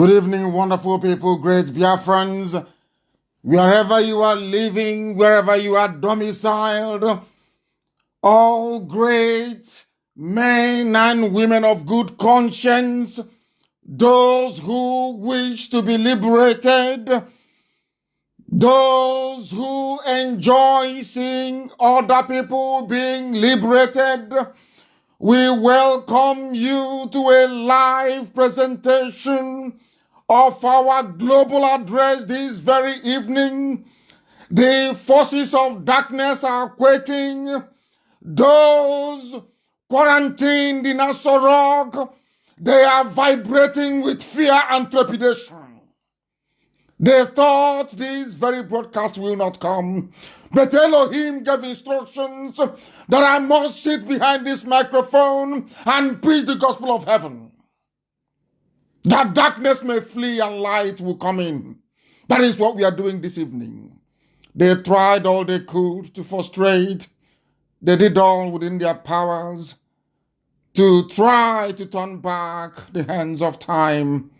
Good evening, wonderful people, great Biafrans, wherever you are living, wherever you are domiciled, all great men and women of good conscience, those who wish to be liberated, those who enjoy seeing other people being liberated, we welcome you to a live presentation of our global address this very evening. The forces of darkness are quaking. Those quarantined in Asorok, they are vibrating with fear and trepidation. They thought this very broadcast will not come, but Elohim gave instructions that I must sit behind this microphone and preach the gospel of heaven, that darkness may flee and light will come in. That is what we are doing this evening. They tried all they could to frustrate. They did all within their powers to try to turn back the hands of time.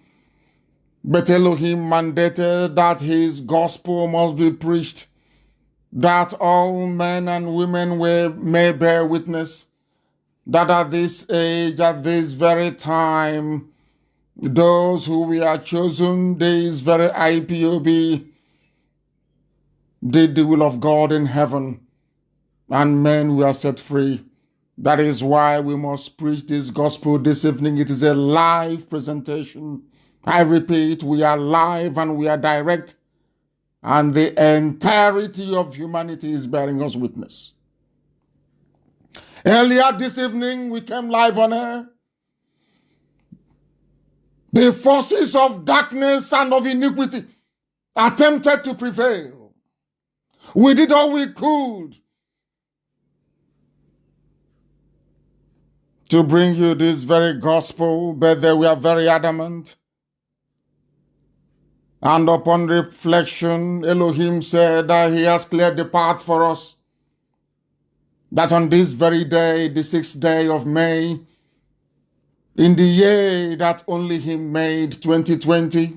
But Elohim mandated that his gospel must be preached, that all men and women may bear witness, that at this age, at this very time, those who we are chosen, this very IPob, did the will of God in heaven, and men were set free. That is why we must preach this gospel this evening. It is a live presentation. I repeat, we are live and we are direct, and the entirety of humanity is bearing us witness. Earlier this evening, we came live on air. The forces of darkness and of iniquity attempted to prevail. We did all we could to bring you this very gospel, but they were very adamant. And upon reflection, Elohim said that he has cleared the path for us, that on this very day, the 6th day of May, in the year that only him made, 2020,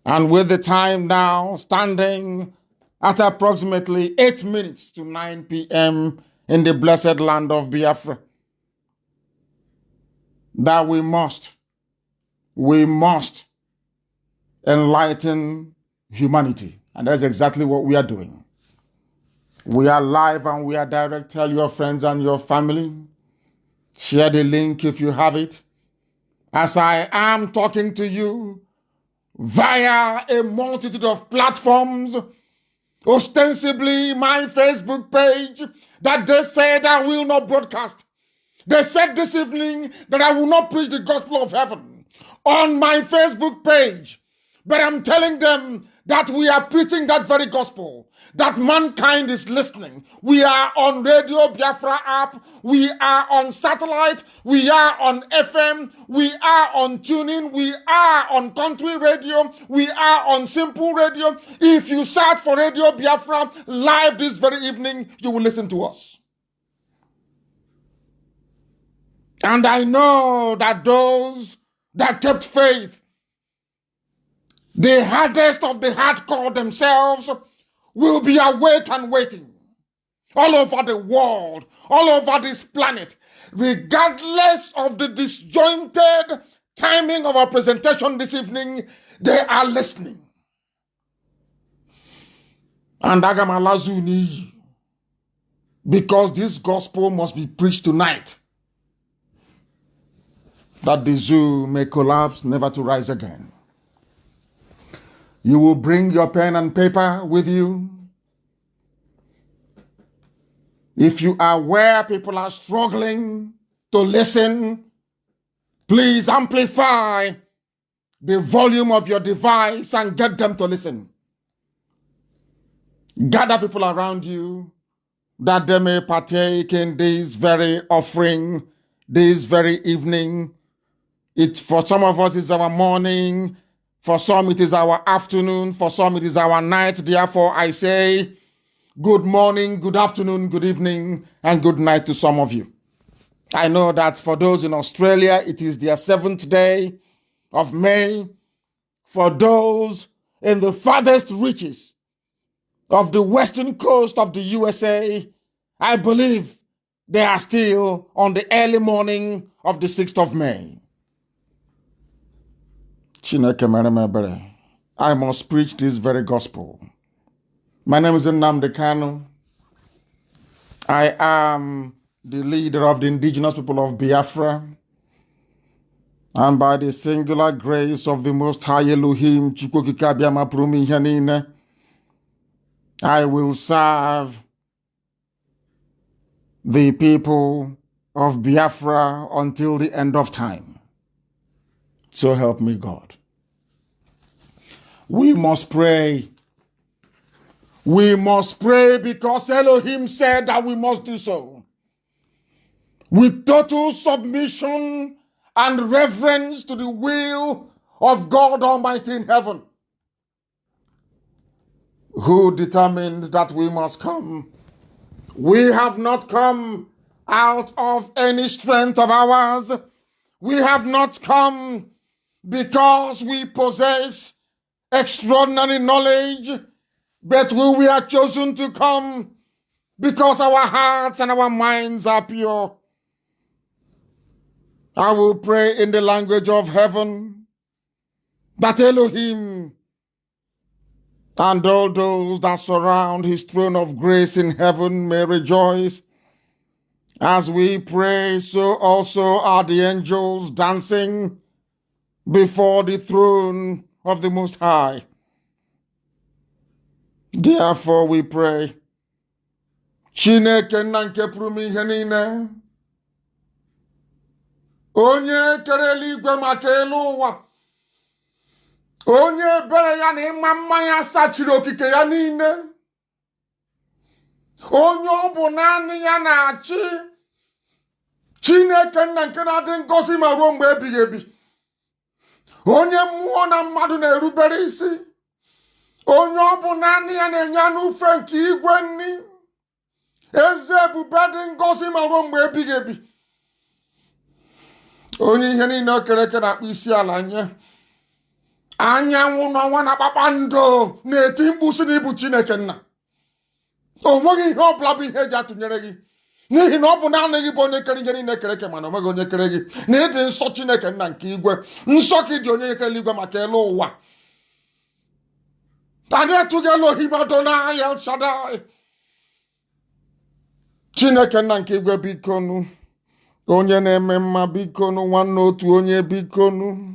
and with the time now standing at approximately 8 minutes to 9 p.m. in the blessed land of Biafra, that we must enlighten humanity. And that's exactly what we are doing. We are live and we are direct. Tell your friends and your family. Share the link if you have it. As I am talking to you via a multitude of platforms, ostensibly my Facebook page, that they said I will not broadcast. They said this evening that I will not preach the gospel of heaven on my Facebook page. But I'm telling them that we are preaching that very gospel, that mankind is listening. We are on Radio Biafra app. We are on satellite. We are on FM. We are on TuneIn. We are on country radio. We are on simple radio. If you search for Radio Biafra live this very evening, you will listen to us. And I know that those that kept faith, the hardest of the hardcore themselves, will be awake and waiting all over the world, all over this planet, regardless of the disjointed timing of our presentation this evening. They are listening. And Agamalazuni, because this gospel must be preached tonight, that the zoo may collapse, never to rise again. You will bring your pen and paper with you. If you are where people are struggling to listen, please amplify the volume of your device and get them to listen. Gather people around you that they may partake in this very offering, this very evening. For some of us, it's our morning. For some, it is our afternoon. For some, it is our night. Therefore, I say good morning, good afternoon, good evening, and good night to some of you. I know that for those in Australia, it is their 7th day of May. for those in the farthest reaches of the western coast of the USA. I believe they are still on the early morning of the 6th of May. I must preach this very gospel. My name is Nnamdi Kanu. I am the leader of the indigenous people of Biafra. And by the singular grace of the Most High Elohim, I will serve the people of Biafra until the end of time. So help me God. We must pray. We must pray because Elohim said that we must do so. With total submission and reverence to the will of God Almighty in heaven, who determined that we must come. We have not come out of any strength of ours. We have not come because we possess extraordinary knowledge, but we are chosen to come because our hearts and our minds are pure. I will pray in the language of heaven that Elohim and all those that surround his throne of grace in heaven may rejoice. As we pray, so also are the angels dancing before the throne of the Most High. Therefore we pray, Chineke nna nke pụrụ ihe niile, onye kere eluigwe maka elu ụwa, onye ebere ya na ịma mma ya sachiri okike ya niile, onye ọ bụ naanị ya na-achị, Chineke nna nke na-adị ngọzi ma ruo mgbe ebighị ebi, onye mmụọ na mmadụ na-erubere isi, onye ọ bụ naanị ya na-enye anụ ufe nke igwe nni, eze ebube dị ngọzi ma ruo mgbe ebighị ebi, onye ihe niile o kere eke na-akpọ isi ala nye, anyanwụ n'ọnwa na kpakpando na-eti mkpu sị na ịbụ Chineke nna. O nweghị ihe ọ bụla bụ ihe eji atụnyere gị, n'ihi na ọ bụ naanị gị bụ onye kere ihe niile kere eke, mana o nweghị onye kere gị, na ịdị nsọ Chineke nna nke igwe, nsọ ka ịdị onye kere eluigwe maka elu ụwa. Anyị etụghị Elohim Adonai El Shaddai. Chineke nna nke igwe bikonu, onye na-eme mma bikonu, nwanne otu onye bikonu.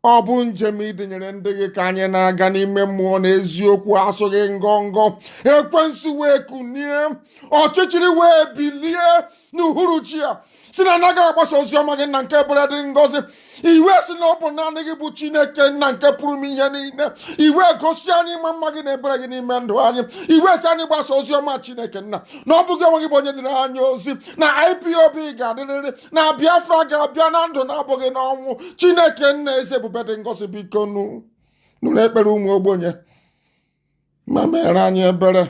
Ọ bụ njem ịdịnyere ndị gị ka anyị na-aga n'ime mmụọ na eziokwu, asụghị ngọngọ. Ekwensu wee kunie, ọchịchịrị wee bilie n'uhuruchi a, si na anaghị agbasa oziọma gị na nke ebere dị ngọzi. Iwe si na ọ bụ naanị gị bụ Chineke nna nke pụrụ m ihe niile. Iwe gosi anyị ịma mma gị na ebere gị n'ime ndụ anyị. Iwe si anyị gbasa oziọma Chineke nna, na ọ bụghị onwe gị bụ onye dị n'anya ozi, na IPob ga-adịrịrị, na Biafra ga-abịa na ndụ na-abụghị n'ọnwụ. Chineke nna eze ebube dị ngọzi biko nụrụ ekpere ụmụ ogbenye ma mere anyị ebere,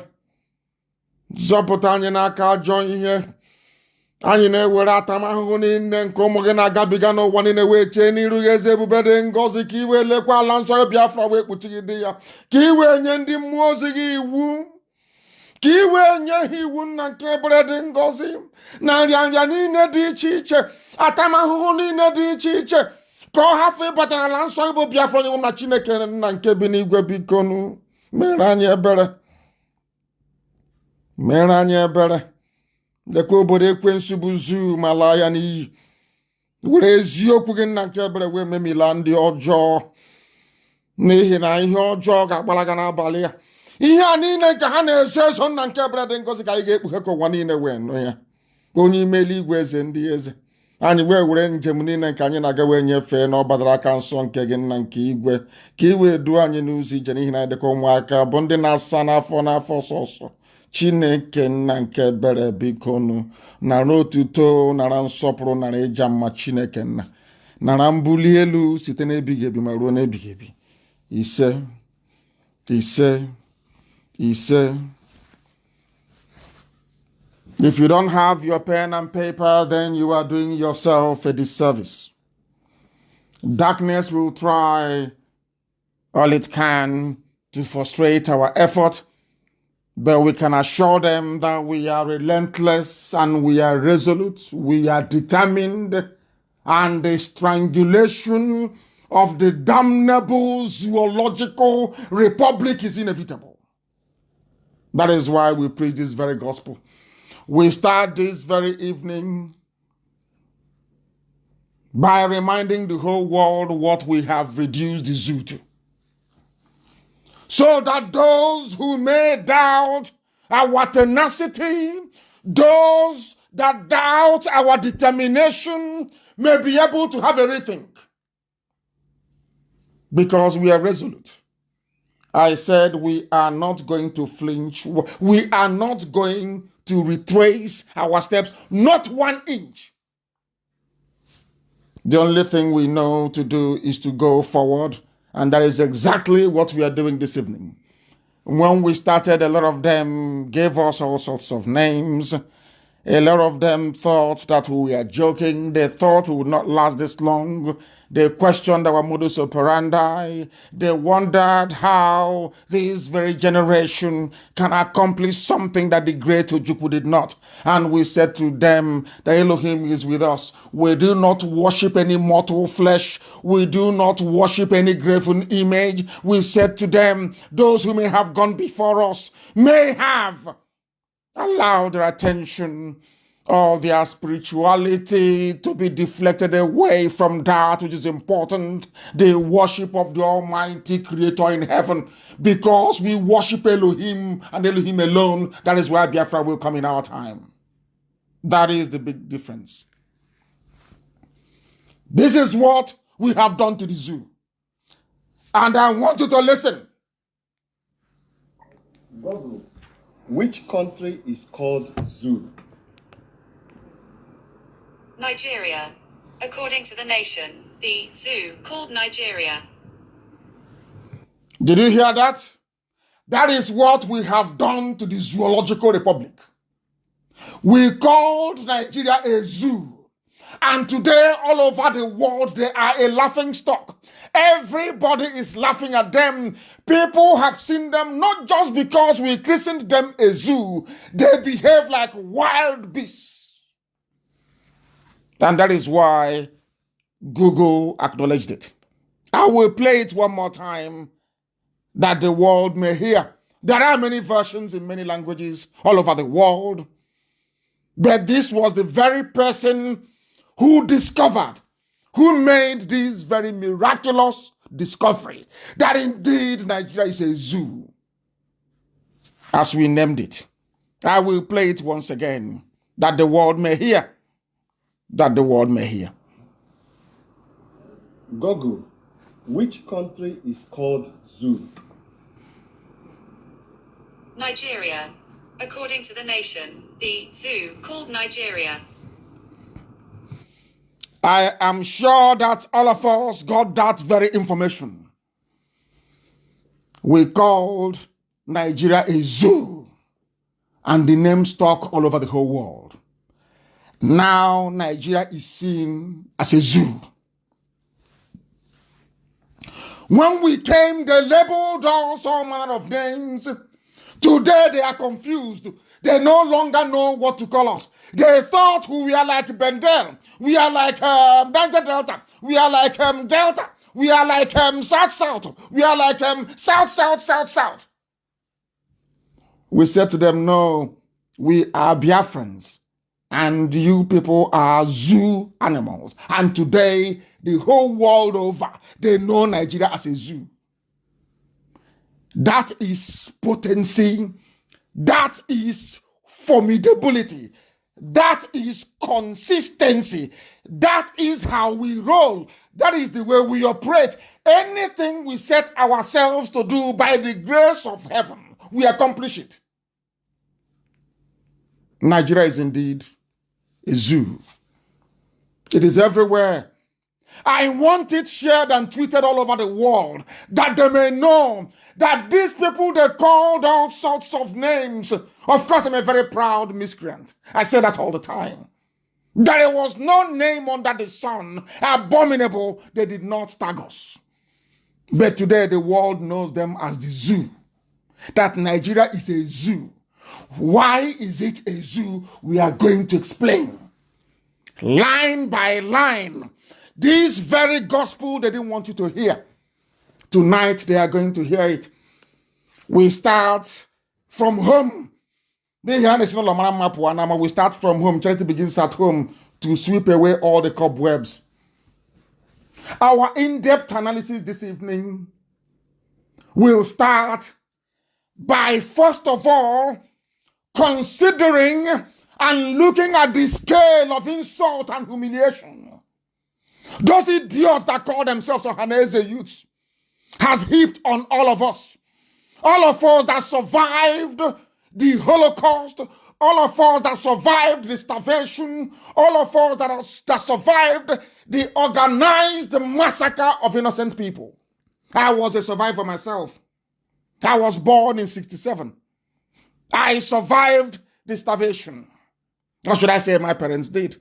zọpụta anyị n'aka ajọ ihe. Anyị na-ewere atamahụhụ niile nke ụmụ gị na-agabiga n'ụwa niile wee chee n'iru ya eze ebube dị ngọzi, ka iwe lekwa ala nsọ Biafra wee kpuchigide ya, ka iwe nye ndị mmụọ ozi gị iwu, ka iwe nye ha iwu nna nke ebere dị ngọzi, na nrịanrịa niile dị iche iche, atamahụhụ niile dị iche iche, ka ọ hafụ ịbata n'ala nsọ bụ Biafra onye na Chineke nna nke bi n'igwe bikonu mere anyị ebere, mere anyị ebere. Lekwa obodo ekwensu bụ zuu ma laa ya n'iyi, were eziokwu gị nna nke ebere wee memila ndị ọjọọ, n'ihi na ihe ọjọọ ga-agbalaga n'abalị ya. Ihe a niile nke ha na-eso eso nna nke ebere dị ngọzi ka anyị ga-ekpughe ka ụwa niile wee nụ ya, onye ime eluigwe eze ndị eze. Anyị wee were njem niile nke anyị na-aga wee nyefee na ọ gbadara aka nsọ nke gị nna nke igwe, ka ị wee duo anyị n'ụzọ ije, n'ihi na anyị dịka ụmụaka bụ ndị na-asa n'afọ sọsọ. Chineke nna nke ebere bikonu, nara otuto, nara nsọpụrụ, nara ịja mma. Chineke nna, nara mbuli elu site n'ebighị ebi ma ruo n'ebighị ebi. Ise ise ise. If you don't have your pen and paper, then you are doing yourself a disservice. Darkness will try all it can to frustrate our effort, but we can assure them that we are relentless and we are resolute, we are determined, and the strangulation of the damnable zoological republic is inevitable. That is why we preach this very gospel. We start this very evening by reminding the whole world what we have reduced the zoo to, so that those who may doubt our tenacity, those that doubt our determination, may be able to have a rethink, because we are resolute. I said we are not going to flinch. We are not going to retrace our steps, not 1 inch. The only thing we know to do is to go forward, and that is exactly what we are doing this evening. When we started, a lot of them gave us all sorts of names. A lot of them thought that we were joking. They thought we would not last this long. They questioned our modus operandi. They wondered how this very generation can accomplish something that the great Ojukwu did not. And we said to them that Elohim is with us. We do not worship any mortal flesh. We do not worship any graven image. We said to them, those who may have gone before us may have allow their attention or their spirituality to be deflected away from that which is important, the worship of the Almighty Creator in heaven. Because we worship Elohim and Elohim alone, that is why Biafra will come in our time. That is the big difference. This is what we have done to the zoo. And I want you to listen. Which country is called zoo? Nigeria. According to the nation, the zoo called Nigeria. Did you hear that? That is what we have done to the zoological republic. We called Nigeria a zoo. And today, all over the world, they are a laughing stock. Everybody is laughing at them. People have seen them not just because we christened them a zoo. They behave like wild beasts. And that is why Google acknowledged it. I will play it one more time that the world may hear. There are many versions in many languages all over the world. But this was the very person who discovered, who made this very miraculous discovery that indeed Nigeria is a zoo, as we named it. I will play it once again, that the world may hear. That the world may hear. Google, which country is called zoo? Nigeria. According to the nation, the zoo called Nigeria. I am sure that all of us got that very information. We called Nigeria a zoo, and the name stuck all over the whole world. Now Nigeria is seen as a zoo. When we came, they labeled us all manner of names. Today they are confused. They no longer know what to call us. They thought we are like Bendel. We are like Niger Delta. We are like Delta. We are like South. We are like South. We said to them, no, we are Biafrans. And you people are zoo animals. And today, the whole world over, they know Nigeria as a zoo. That is potency. That is formidability. That is consistency. That is how we roll. That is the way we operate. Anything we set ourselves to do by the grace of heaven, we accomplish it. Nigeria is indeed a zoo. It is everywhere. I want it shared and tweeted all over the world, that they may know that these people, they called all sorts of names. Of course, I'm a very proud miscreant. I say that all the time. There was no name under the sun abominable they did not tag us. But today the world knows them as the zoo. That Nigeria is a zoo. Why is it a zoo? We are going to explain. Line by line. This very gospel they didn't want you to hear. Tonight they are going to hear it. We start from home. We start from home. Charity begins at home to sweep away all the cobwebs. Our in-depth analysis this evening will start by, first of all, considering and looking at the scale of insult and humiliation those idiots that call themselves Ohaneze youths has heaped on all of us. All of us that survived the Holocaust, all of us that survived the starvation, all of us that survived the organized massacre of innocent people. I was a survivor myself. I was born in 1967. I survived the starvation. Or should I say my parents did?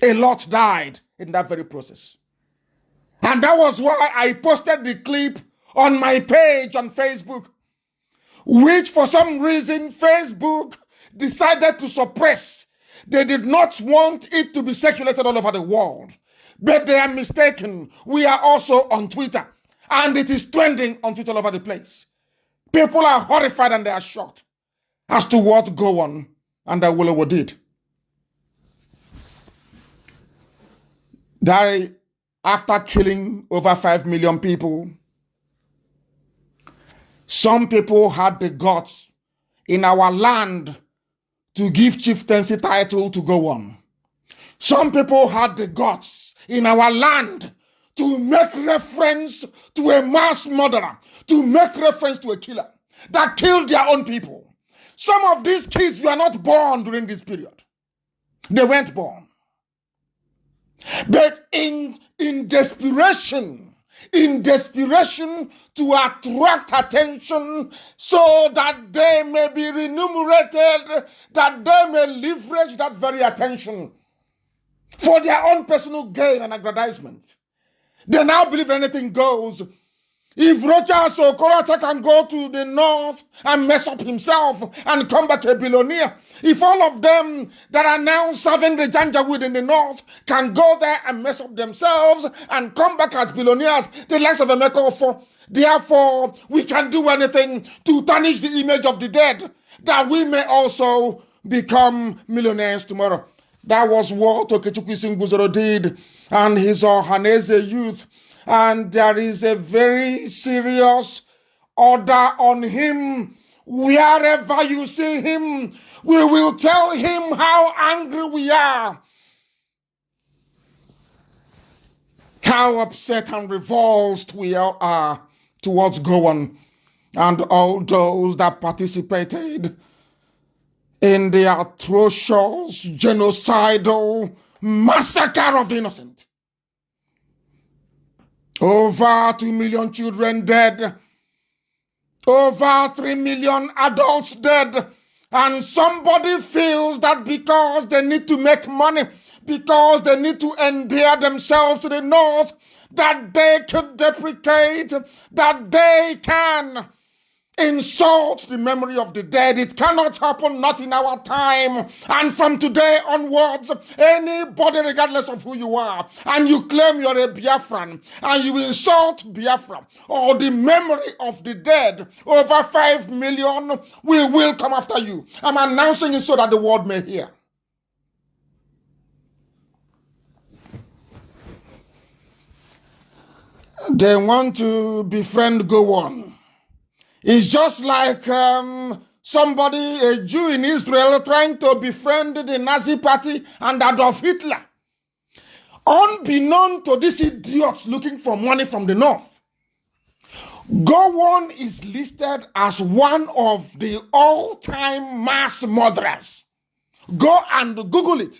A lot died in that very process. And that was why I posted the clip on my page on Facebook, which for some reason Facebook decided to suppress. They did not want it to be circulated all over the world. But they are mistaken. We are also on Twitter. And it is trending on Twitter all over the place. People are horrified and they are shocked as to what Gowon and Awolowo did. That after killing over 5 million people, some people had the guts in our land to give chieftaincy title to Gowon. Some people had the guts in our land to make reference to a mass murderer, to make reference to a killer that killed their own people. Some of these kids were not born during this period. They weren't born. But in desperation to attract attention so that they may be remunerated, that they may leverage that very attention for their own personal gain and aggrandizement. They now believe anything goes. If Rochas or Okorocha can go to the north and mess up himself and come back a billionaire, if all of them that are now serving the Janjaweed in the north can go there and mess up themselves and come back as billionaires, the likes of Emeka Ofo, therefore we can do anything to tarnish the image of the dead, that we may also become millionaires tomorrow. That was what Okechukwu Isinguzoro did and his Ohaneze youth. And there is a very serious order on him. Wherever you see him, we will tell him how angry we are, how upset and revolted we are towards Gowon and all those that participated in the atrocious, genocidal massacre of the innocent. Over 2 million children dead. Over 3 million adults dead. And somebody feels that because they need to make money, because they need to endear themselves to the north, that they could deprecate, that they can insult the memory of the dead. It cannot happen, not in our time. And from today onwards, anybody, regardless of who you are, and you claim you're a Biafran, and you insult Biafra, or the memory of the dead, over 5 million, we will come after you. I'm announcing it so that the world may hear. They want to befriend Gowon. It's just like somebody, a Jew in Israel, trying to befriend the Nazi party and Adolf Hitler. Unbeknown to these idiots looking for money from the north, Gowon is listed as one of the all-time mass murderers. Go and Google it.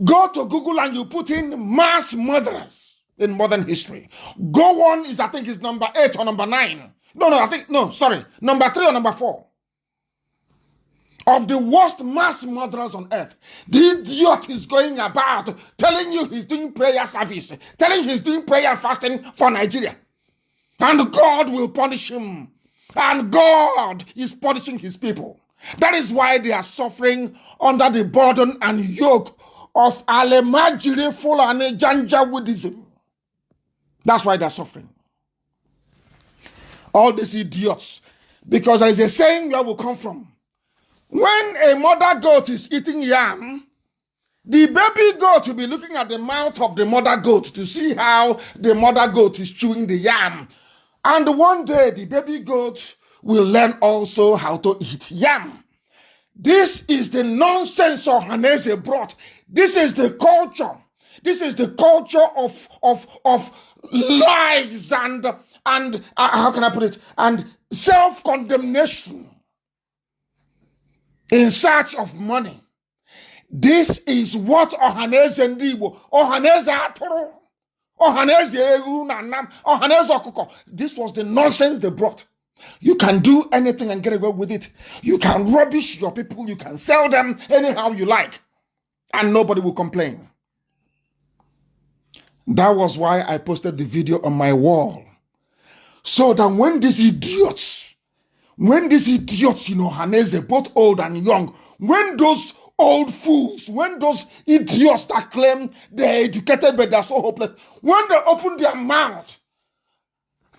Go to Google and you put in mass murderers in modern history. Gowon is, I think, is number 8 or number 9. Number 3 or number 4. Of the worst mass murderers on earth. The idiot is going about telling you he's doing prayer service, telling you he's doing prayer and fasting for Nigeria. And God will punish him. And God is punishing his people. That is why they are suffering under the burden and yoke of Alemajiri Fulani Janjaweedism. That's why they're suffering. All these idiots. Because there is a saying where we come from. When a mother goat is eating yam, the baby goat will be looking at the mouth of the mother goat to see how the mother goat is chewing the yam. And one day the baby goat will learn also how to eat yam. This is the nonsense Ohaneze brought. This is the culture. This is the culture of lies and how can I put it? And self-condemnation in search of money. This is what Ohaneze Ndibo, Ohaneze Atoro, Ohaneze Eru Nanam, Ohaneze Okoko. This was the nonsense they brought. You can do anything and get away with it. You can rubbish your people. You can sell them anyhow you like. And nobody will complain. That was why I posted the video on my wall. So that when these idiots, Haneze, both old and young, when those old fools, when those idiots that claim they're educated but they're so hopeless, when they open their mouth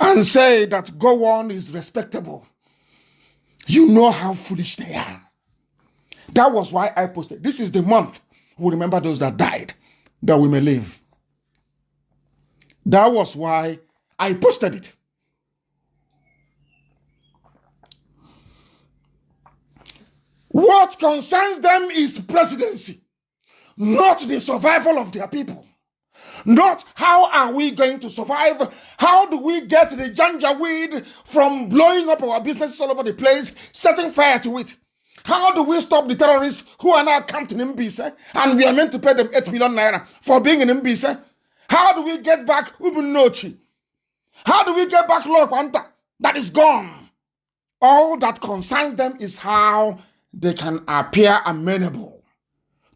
and say that go on is respectable, you know how foolish they are. That was why I posted. This is the month we remember those that died, that we may live. That was why I posted it. What concerns them is presidency, not the survival of their people. Not how are we going to survive? How do we get the janjaweed from blowing up our businesses all over the place, setting fire to it? How do we stop the terrorists who are now camped in Mbise and we are meant to pay them 8 million naira for being in Mbise? How do we get back Ubunochi? How do we get back Lokwanta that is gone? All that concerns them is how they can appear amenable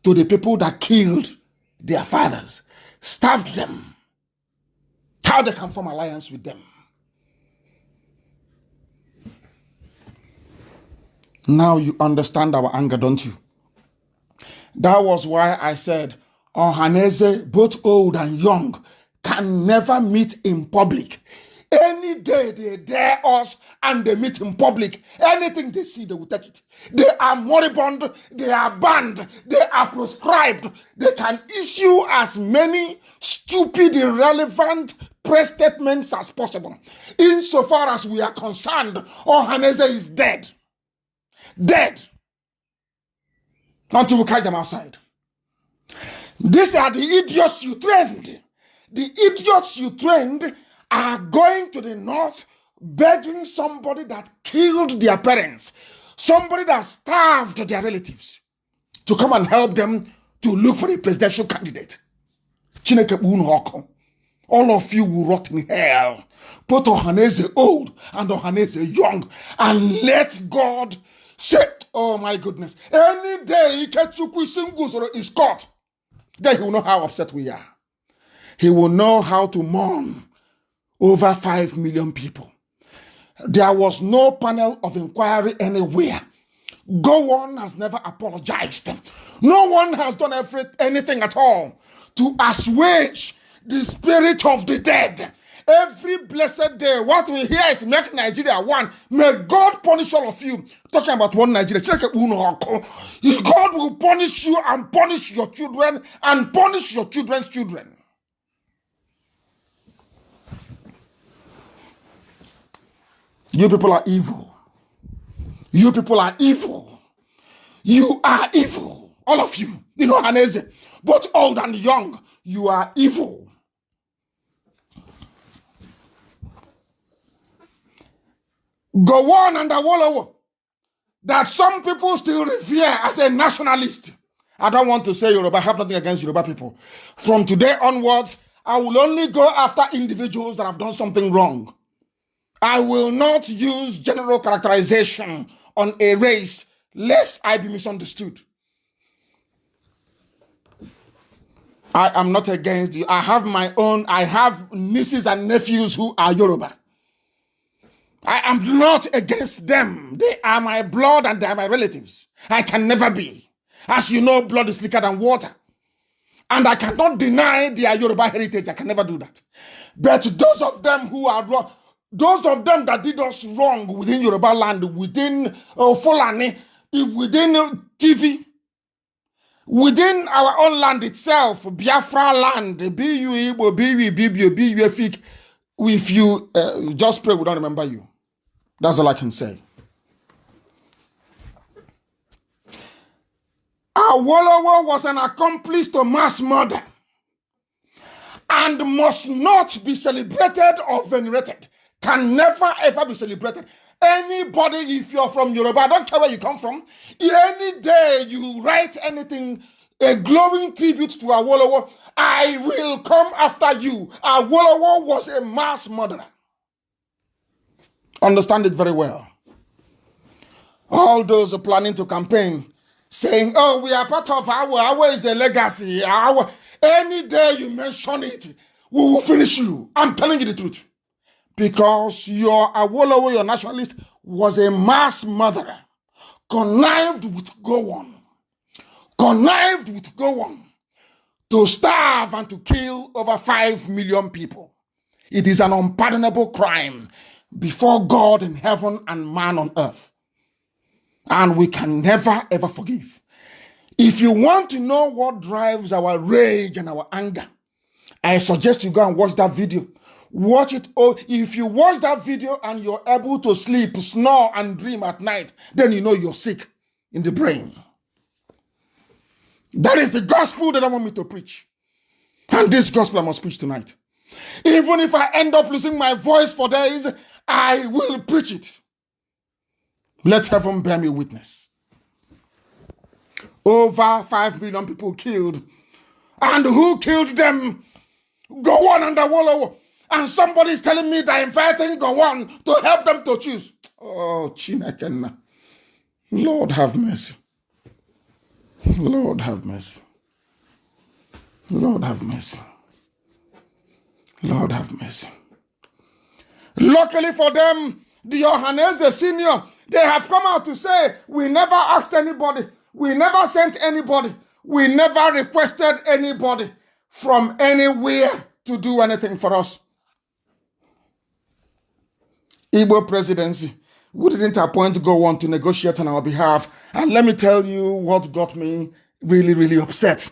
to the people that killed their fathers, starved them, how they can form alliance with them. Now you understand our anger, don't you? That was why I said, Ohaneze, both old and young, can never meet in public. Any day they dare us and they meet in public, anything they see, they will take it. They are moribund, they are banned, they are proscribed. They can issue as many stupid, irrelevant press statements as possible. Insofar as we are concerned, Ohaneze is dead. Dead. Until we catch them outside. These are the idiots you trained. The idiots you trained are going to the north begging somebody that killed their parents, somebody that starved their relatives, to come and help them to look for a presidential candidate. All of you will rot in hell. Both Ohaneze old and Ohaneze young. And let God say, oh my goodness, any day Ikechukwu Singuzoro is caught, then he will know how upset we are. He will know how to mourn over 5 million people. There was no panel of inquiry anywhere. Gowon has never apologized. No one has done anything at all to assuage the spirit of the dead. Every blessed day, what we hear is make Nigeria one. May God punish all of you. Talking about one Nigeria. God will punish you and punish your children and punish your children's children. You people are evil. You people are evil. You are evil. All of you. You know, Haneze, both old and young, you are evil. Go on and Awolowo that some people still revere as a nationalist. I don't want to say Yoruba. I have nothing against Yoruba people. From today onwards, I will only go after individuals that have done something wrong. I will not use general characterization on a race, lest I be misunderstood. I am not against you. I have my own, I have nieces and nephews who are Yoruba. I am not against them. They are my blood and they are my relatives. I can never be. As you know, blood is thicker than water. And I cannot deny their Yoruba heritage. I can never do that. But those of them who are wrong, those of them that did us wrong within Yoruba land, within Fulani, within TV, within our own land itself, Biafra land, BU Igbo, BU Bibio, BU Efik, if you just pray, we don't remember you. That's all I can say. Awolowo was an accomplice to mass murder and must not be celebrated or venerated. Can never ever be celebrated. Anybody, if you're from Yoruba, I don't care where you come from, any day you write anything, a glowing tribute to Awolowo, I will come after you. Awolowo was a mass murderer. Understand it very well. All those planning to campaign, saying, oh, we are part of our is a legacy. Any day you mention it, we will finish you. I'm telling you the truth. Because your Awolowo, your nationalist, was a mass murderer. Connived with Gowon. Connived with Gowon to starve and to kill over 5 million people. It is an unpardonable crime before God in heaven and man on earth. And we can never, ever forgive. If you want to know what drives our rage and our anger, I suggest you go and watch that video. Watch it. Oh, if you watch that video and you're able to sleep, snore, and dream at night, then you know you're sick in the brain. That is the gospel that I want me to preach. And this gospel I must preach tonight. Even if I end up losing my voice for days, I will preach it. Let heaven bear me witness. Over 5 million people killed. And who killed them? Gowon and Awolowo. And somebody is telling me they're inviting Gowon to help them to choose. Oh, Chineke. Lord have mercy. Lord have mercy. Lord have mercy. Lord have mercy. Luckily for them, the Ohaneze Senior, they have come out to say, we never asked anybody, we never sent anybody, we never requested anybody from anywhere to do anything for us. Igbo presidency, we didn't appoint Gowon to negotiate on our behalf. And let me tell you what got me really, really upset.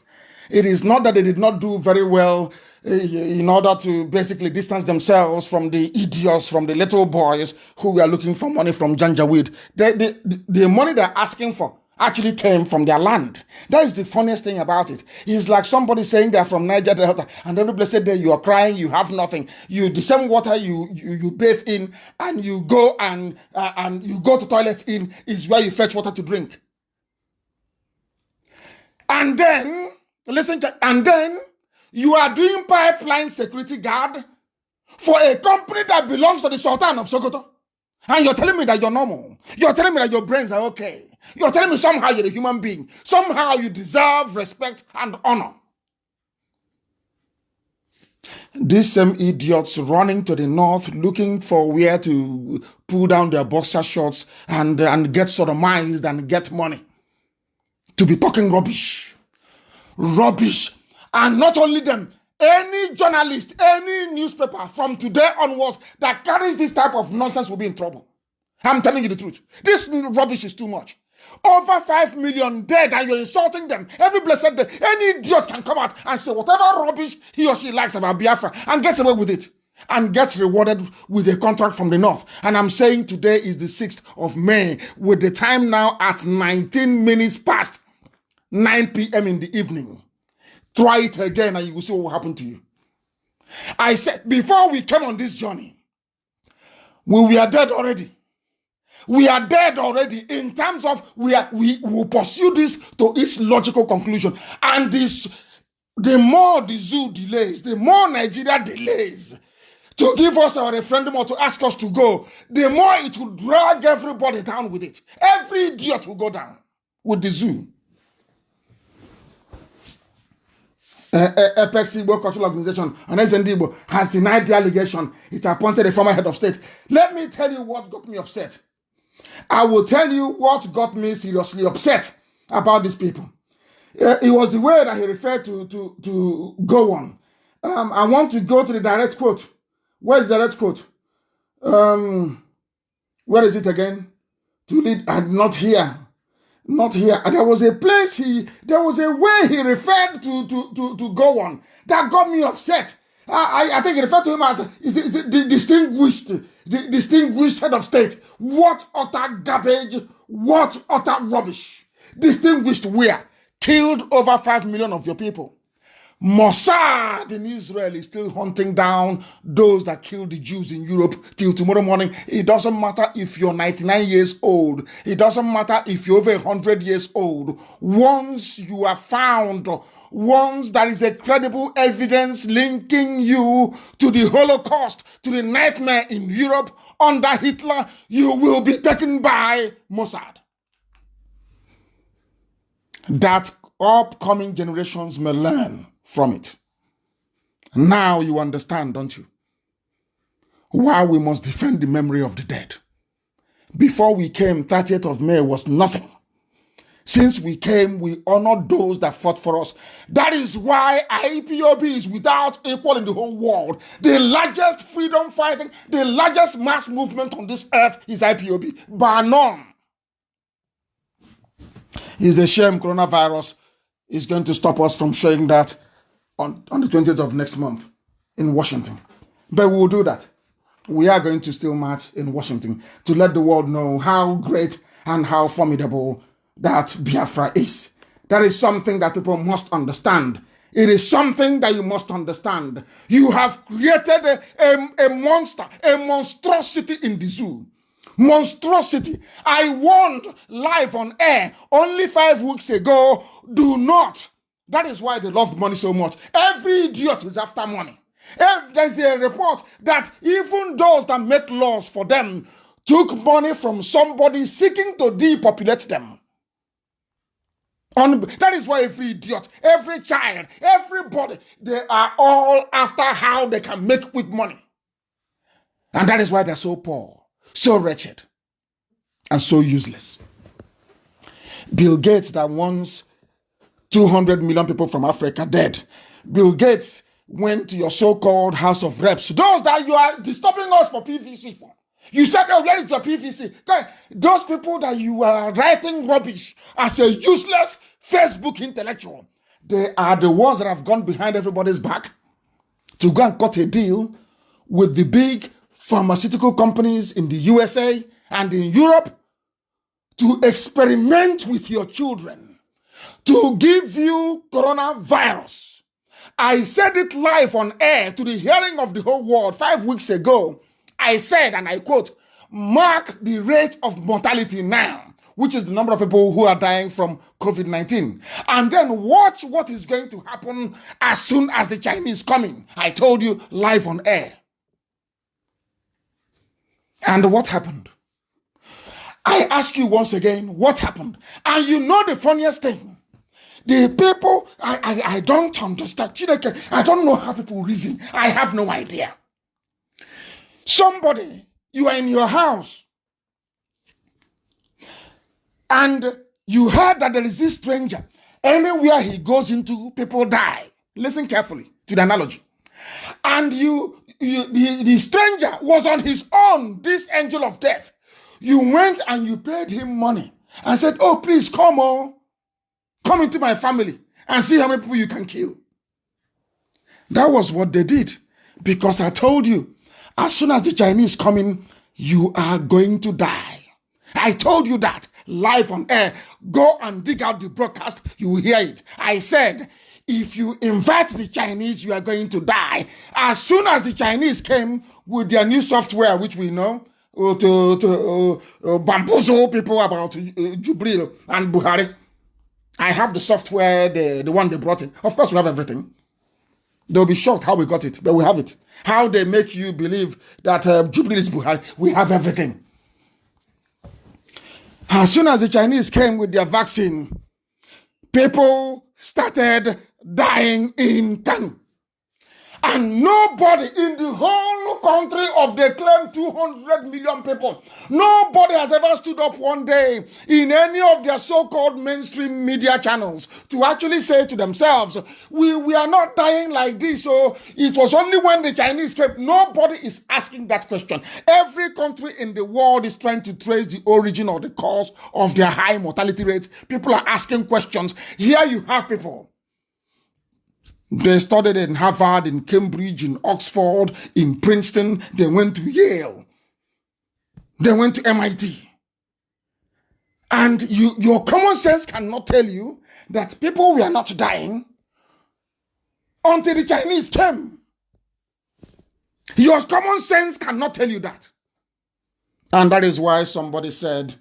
It is not that they did not do very well in order to basically distance themselves from the idiots, from the little boys who were looking for money from Janjaweed. The money they're asking for actually came from their land. That is the funniest thing about it. It's like somebody saying they're from Niger Delta, and every blessed day you are crying, you have nothing. The same water you bathe in, and you go and you go to toilet in is where you fetch water to drink. And then, listen, and then you are doing pipeline security guard for a company that belongs to the Sultan of Sokoto. And you're telling me that you're normal. You're telling me that your brains are okay. You're telling me somehow you're a human being. Somehow you deserve respect and honor. These same idiots running to the north looking for where to pull down their boxer shorts and get sodomized and get money. To be talking rubbish. Rubbish. And not only them, any journalist, any newspaper from today onwards that carries this type of nonsense will be in trouble. I'm telling you the truth. This rubbish is too much. Over 5 million dead and you're insulting them. Every blessed day, any idiot can come out and say whatever rubbish he or she likes about Biafra and gets away with it and gets rewarded with a contract from the north. And I'm saying today is the 6th of May with the time now at 19 minutes past 9 p.m. in the evening. Try it again and you will see what will happen to you. I said, before we came on this journey, we were dead already. We are dead already in terms of we will pursue this to its logical conclusion. And the more the zoo delays, the more Nigeria delays to give us our referendum or to ask us to go, the more it will drag everybody down with it. Every idiot will go down with the zoo. Apex Igbo Cultural Organization, and Igbo, has denied the allegation. It appointed a former head of state. Let me tell you what got me upset. I will tell you what got me seriously upset about these people. It was the way that he referred to go on. I want to go to the direct quote. Where is the direct quote? Where is it again? To lead, and not here. Not here. There was a place there was a way he referred to go on that got me upset. I think he referred to him as the distinguished head of state. What utter garbage, what utter rubbish. Distinguished where? Killed over 5 million of your people. Mossad in Israel is still hunting down those that killed the Jews in Europe till tomorrow morning. It doesn't matter if you're 99 years old. It doesn't matter if you're over 100 years old. Once you are found, once there is a credible evidence linking you to the Holocaust, to the nightmare in Europe under Hitler, you will be taken by Mossad. That upcoming generations may learn from it. Now you understand, don't you? Why we must defend the memory of the dead. Before we came, 30th of May was nothing. Since we came, we honored those that fought for us. That is why IPob is without equal in the whole world. The largest freedom fighting, the largest mass movement on this earth is IPob. Bar none. It's a shame coronavirus is going to stop us from showing that on the 20th of next month in Washington. But we will do that. We are going to still march in Washington to let the world know how great and how formidable that Biafra is. That is something that people must understand. It is something that you must understand. You have created a monster, a monstrosity in the zoo. Monstrosity. I warned live on air only 5 weeks ago, do not. That is why they love money so much. Every idiot is after money. There's a report that even those that make laws for them took money from somebody seeking to depopulate them. That is why every idiot, every child, everybody, they are all after how they can make quick money. And that is why they're so poor, so wretched, and so useless. Bill Gates that wants 200 million people from Africa dead. Bill Gates went to your so-called House of Reps. Those that you are disturbing us for PVC for. You said, oh, where is your PVC? Those people that you are writing rubbish as a useless Facebook intellectual, they are the ones that have gone behind everybody's back to go and cut a deal with the big pharmaceutical companies in the USA and in Europe to experiment with your children, to give you coronavirus. I said it live on air to the hearing of the whole world 5 weeks ago. I said, and I quote, mark the rate of mortality now, which is the number of people who are dying from COVID-19. And then watch what is going to happen as soon as the Chinese come in. I told you live on air. And what happened? I ask you once again, what happened? And you know the funniest thing. The people, I don't understand. I don't know how people reason. I have no idea. Somebody, you are in your house, and you heard that there is this stranger. Anywhere he goes into, people die. Listen carefully to the analogy. And the stranger was on his own, this angel of death. You went and you paid him money and said, oh, please come into my family and see how many people you can kill. That was what they did. Because I told you, as soon as the Chinese come in, you are going to die. I told you that live on air. Go and dig out the broadcast, you will hear it. I said, if you invite the Chinese, you are going to die. As soon as the Chinese came with their new software, which we know, to bamboozle people about Jubril and Buhari. I have the software, the one they brought in. Of course, we have everything. They'll be shocked how we got it, but we have it. How they make you believe that Jubril is Buhari, we have everything. As soon as the Chinese came with their vaccine, people started dying in Kanu. And nobody in the whole country of they claim 200 million people, nobody has ever stood up one day in any of their so-called mainstream media channels to actually say to themselves, we are not dying like this. So it was only when the Chinese came. Nobody is asking that question. Every country in the world is trying to trace the origin or the cause of their high mortality rates. People are asking questions. Here you have people. They studied in Harvard, in Cambridge, in Oxford, in Princeton. They went to Yale. They went to MIT. And your common sense cannot tell you that people were not dying until the Chinese came. Your common sense cannot tell you that. And that is why somebody said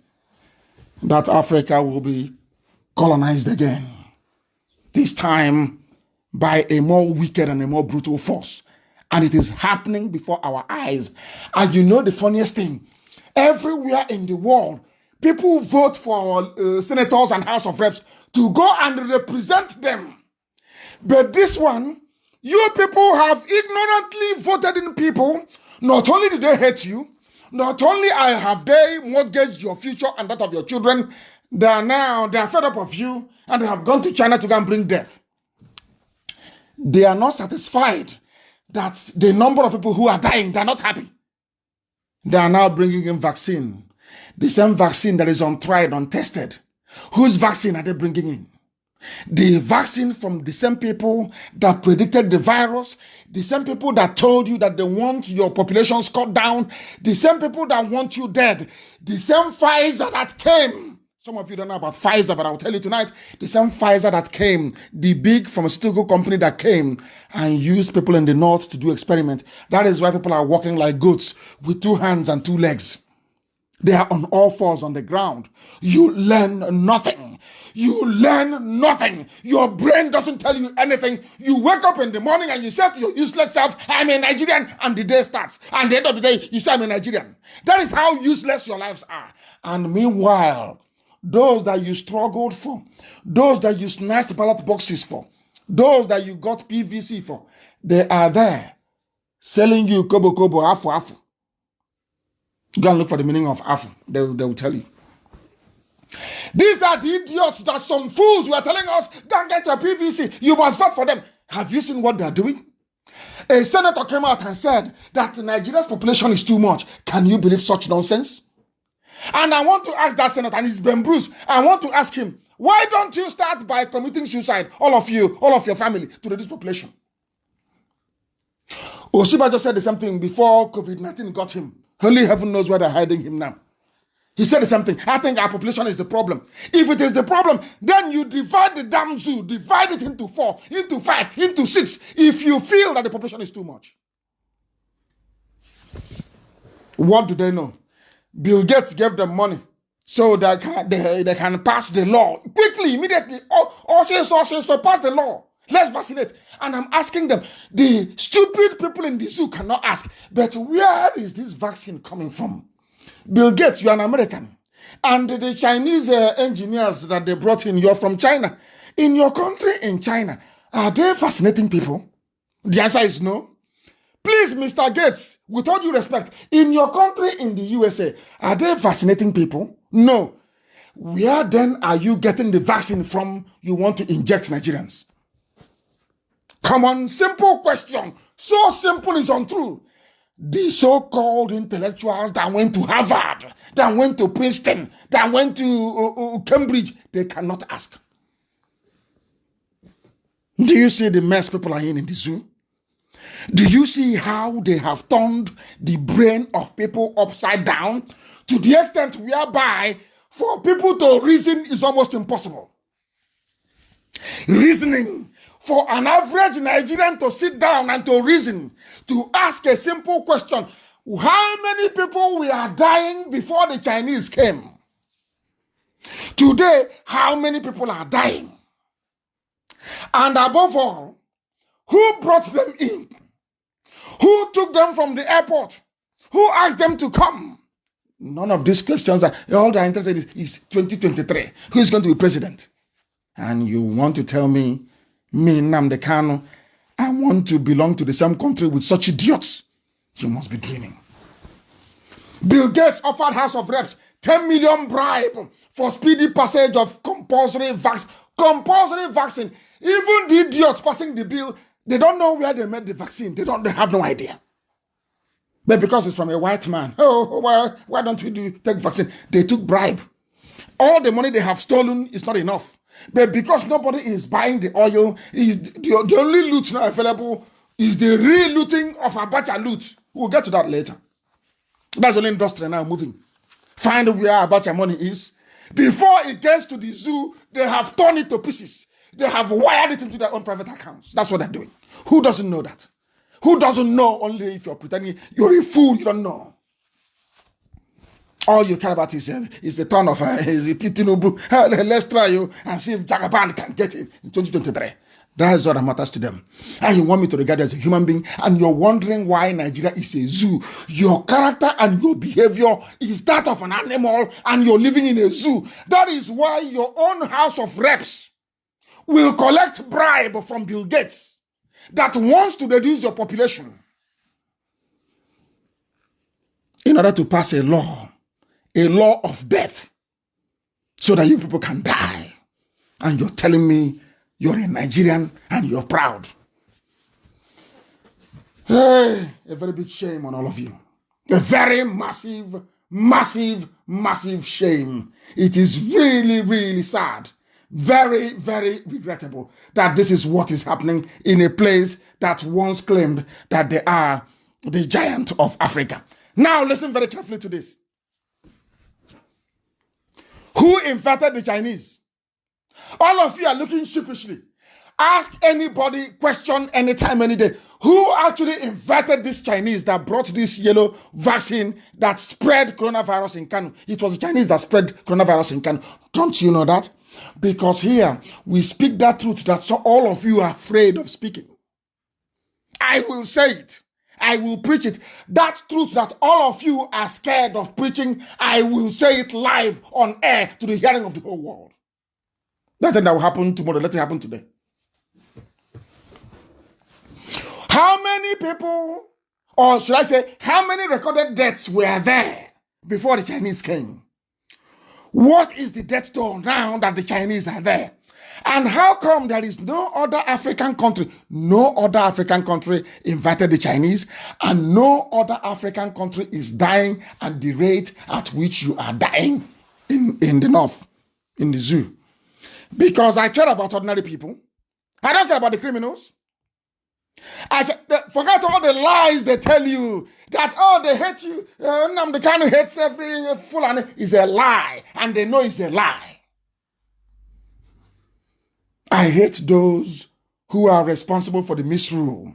that Africa will be colonized again. This time by a more wicked and a more brutal force. And it is happening before our eyes. And you know the funniest thing? Everywhere in the world, people vote for senators and House of Reps to go and represent them. But this one, you people have ignorantly voted in people. Not only did they hate you, not only have they mortgaged your future and that of your children, they are fed up of you and they have gone to China to go and bring death. They are not satisfied that the number of people who are dying, they are not happy. They are now bringing in vaccine. The same vaccine that is untried, untested. Whose vaccine are they bringing in? The vaccine from the same people that predicted the virus, the same people that told you that they want your population cut down, the same people that want you dead, the same Pfizer that came. Some of you don't know about Pfizer, but I'll tell you tonight, the same Pfizer that came, the big pharmaceutical company that came and used people in the north to do experiment. That is why people are walking like goats with 2 hands and 2 legs. They are on all fours on the ground. You learn nothing. You learn nothing. Your brain doesn't tell you anything. You wake up in the morning and you say to your useless self, I'm a Nigerian, and the day starts. And at the end of the day, you say, I'm a Nigerian. That is how useless your lives are. And meanwhile, those that you struggled for, those that you snatched ballot boxes for, those that you got PVC for, they are there selling you kobo kobo, afu afu. Go and look for the meaning of afu. They will tell you. These are the idiots that some fools were telling us, go and get your PVC. You must vote for them. Have you seen what they are doing? A senator came out and said that Nigeria's population is too much. Can you believe such nonsense? And I want to ask that senator, and it's Ben Bruce, I want to ask him, why don't you start by committing suicide, all of you, all of your family, to reduce population? Oshiba just said the same thing before COVID-19 got him. Only heaven knows where they're hiding him now. He said the same thing. I think our population is the problem. If it is the problem, then you divide the damn zoo, divide it into 4, into 5, into 6, if you feel that the population is too much. What do they know? Bill Gates gave them money so that they can pass the law quickly, immediately. So pass the law. Let's vaccinate. And I'm asking them, the stupid people in the zoo cannot ask, but where is this vaccine coming from? Bill Gates, you're an American. And the Chinese engineers that they brought in, you're from China. In your country, in China, are they vaccinating people? The answer is no. Please, Mr. Gates, with all due respect, in your country, in the USA, are they vaccinating people? No. Where then are you getting the vaccine from you want to inject Nigerians? Come on, simple question. So simple is untrue. The so-called intellectuals that went to Harvard, that went to Princeton, that went to Cambridge, they cannot ask. Do you see the mess people are in the zoo? Do you see how they have turned the brain of people upside down to the extent whereby for people to reason is almost impossible? Reasoning. For an average Nigerian to sit down and to reason, to ask a simple question, how many people were dying before the Chinese came? Today, how many people are dying? And above all, who brought them in? Who took them from the airport? Who asked them to come? None of these questions are, all they're interested in is 2023. Who is going to be president? And you want to tell me Me, Nnamdi Kanu, I want to belong to the same country with such idiots. You must be dreaming. Bill Gates offered House of Reps 10 million bribe for speedy passage of compulsory vaccine. Compulsory vaccine. Even the idiots passing the bill, they don't know where they made the vaccine. They have no idea. But because it's from a white man, why don't we take vaccine? They took bribe. All the money they have stolen is not enough. But because nobody is buying the oil, the only loot now available is the real looting of Abacha loot. We'll get to that later. That's the only industry now moving. Find where Abacha money is. Before it gets to the zoo, they have torn it to pieces. They have wired it into their own private accounts. That's what they're doing. Who doesn't know that? Who doesn't know? Only if you're pretending you're a fool, you don't know. All you care about is the turn of Tinubu. Let's try you and see if Jagaban can get it in 2023. That is what matters to them. And you want me to regard you as a human being, and you're wondering why Nigeria is a zoo. Your character and your behavior is that of an animal, and you're living in a zoo. That is why your own House of Reps will collect bribe from Bill Gates that wants to reduce your population in order to pass a law of death, so that you people can die. And you're telling me you're a Nigerian and you're proud. Hey, a very big shame on all of you. A very massive, massive, massive shame. It is really, really sad. Very, very regrettable that this is what is happening in a place that once claimed that they are the giant of Africa. Now listen very carefully to this. Who invited the Chinese? All of you are looking sheepishly. Ask anybody, question anytime, any day. Who actually invited this Chinese that brought this yellow vaccine that spread coronavirus in Kanu? It was the Chinese that spread coronavirus in Kanu. Don't you know that? Because here, we speak that truth that so all of you are afraid of speaking. I will say it. I will preach it. That truth that all of you are scared of preaching, I will say it live on air to the hearing of the whole world. Nothing that will happen tomorrow. Let it happen today. How many people, or should I say, how many recorded deaths were there before the Chinese came? What is the death toll now that the Chinese are there? And how come there is no other African country invited the Chinese, and no other African country is dying at the rate at which you are dying in the north, in the zoo? Because I care about ordinary people. I don't care about the criminals. Forget all the lies they tell you that, oh, they hate you. Nnamdi Kanu hates every Fulani. Is a lie, and they know it's a lie. I hate those who are responsible for the misrule.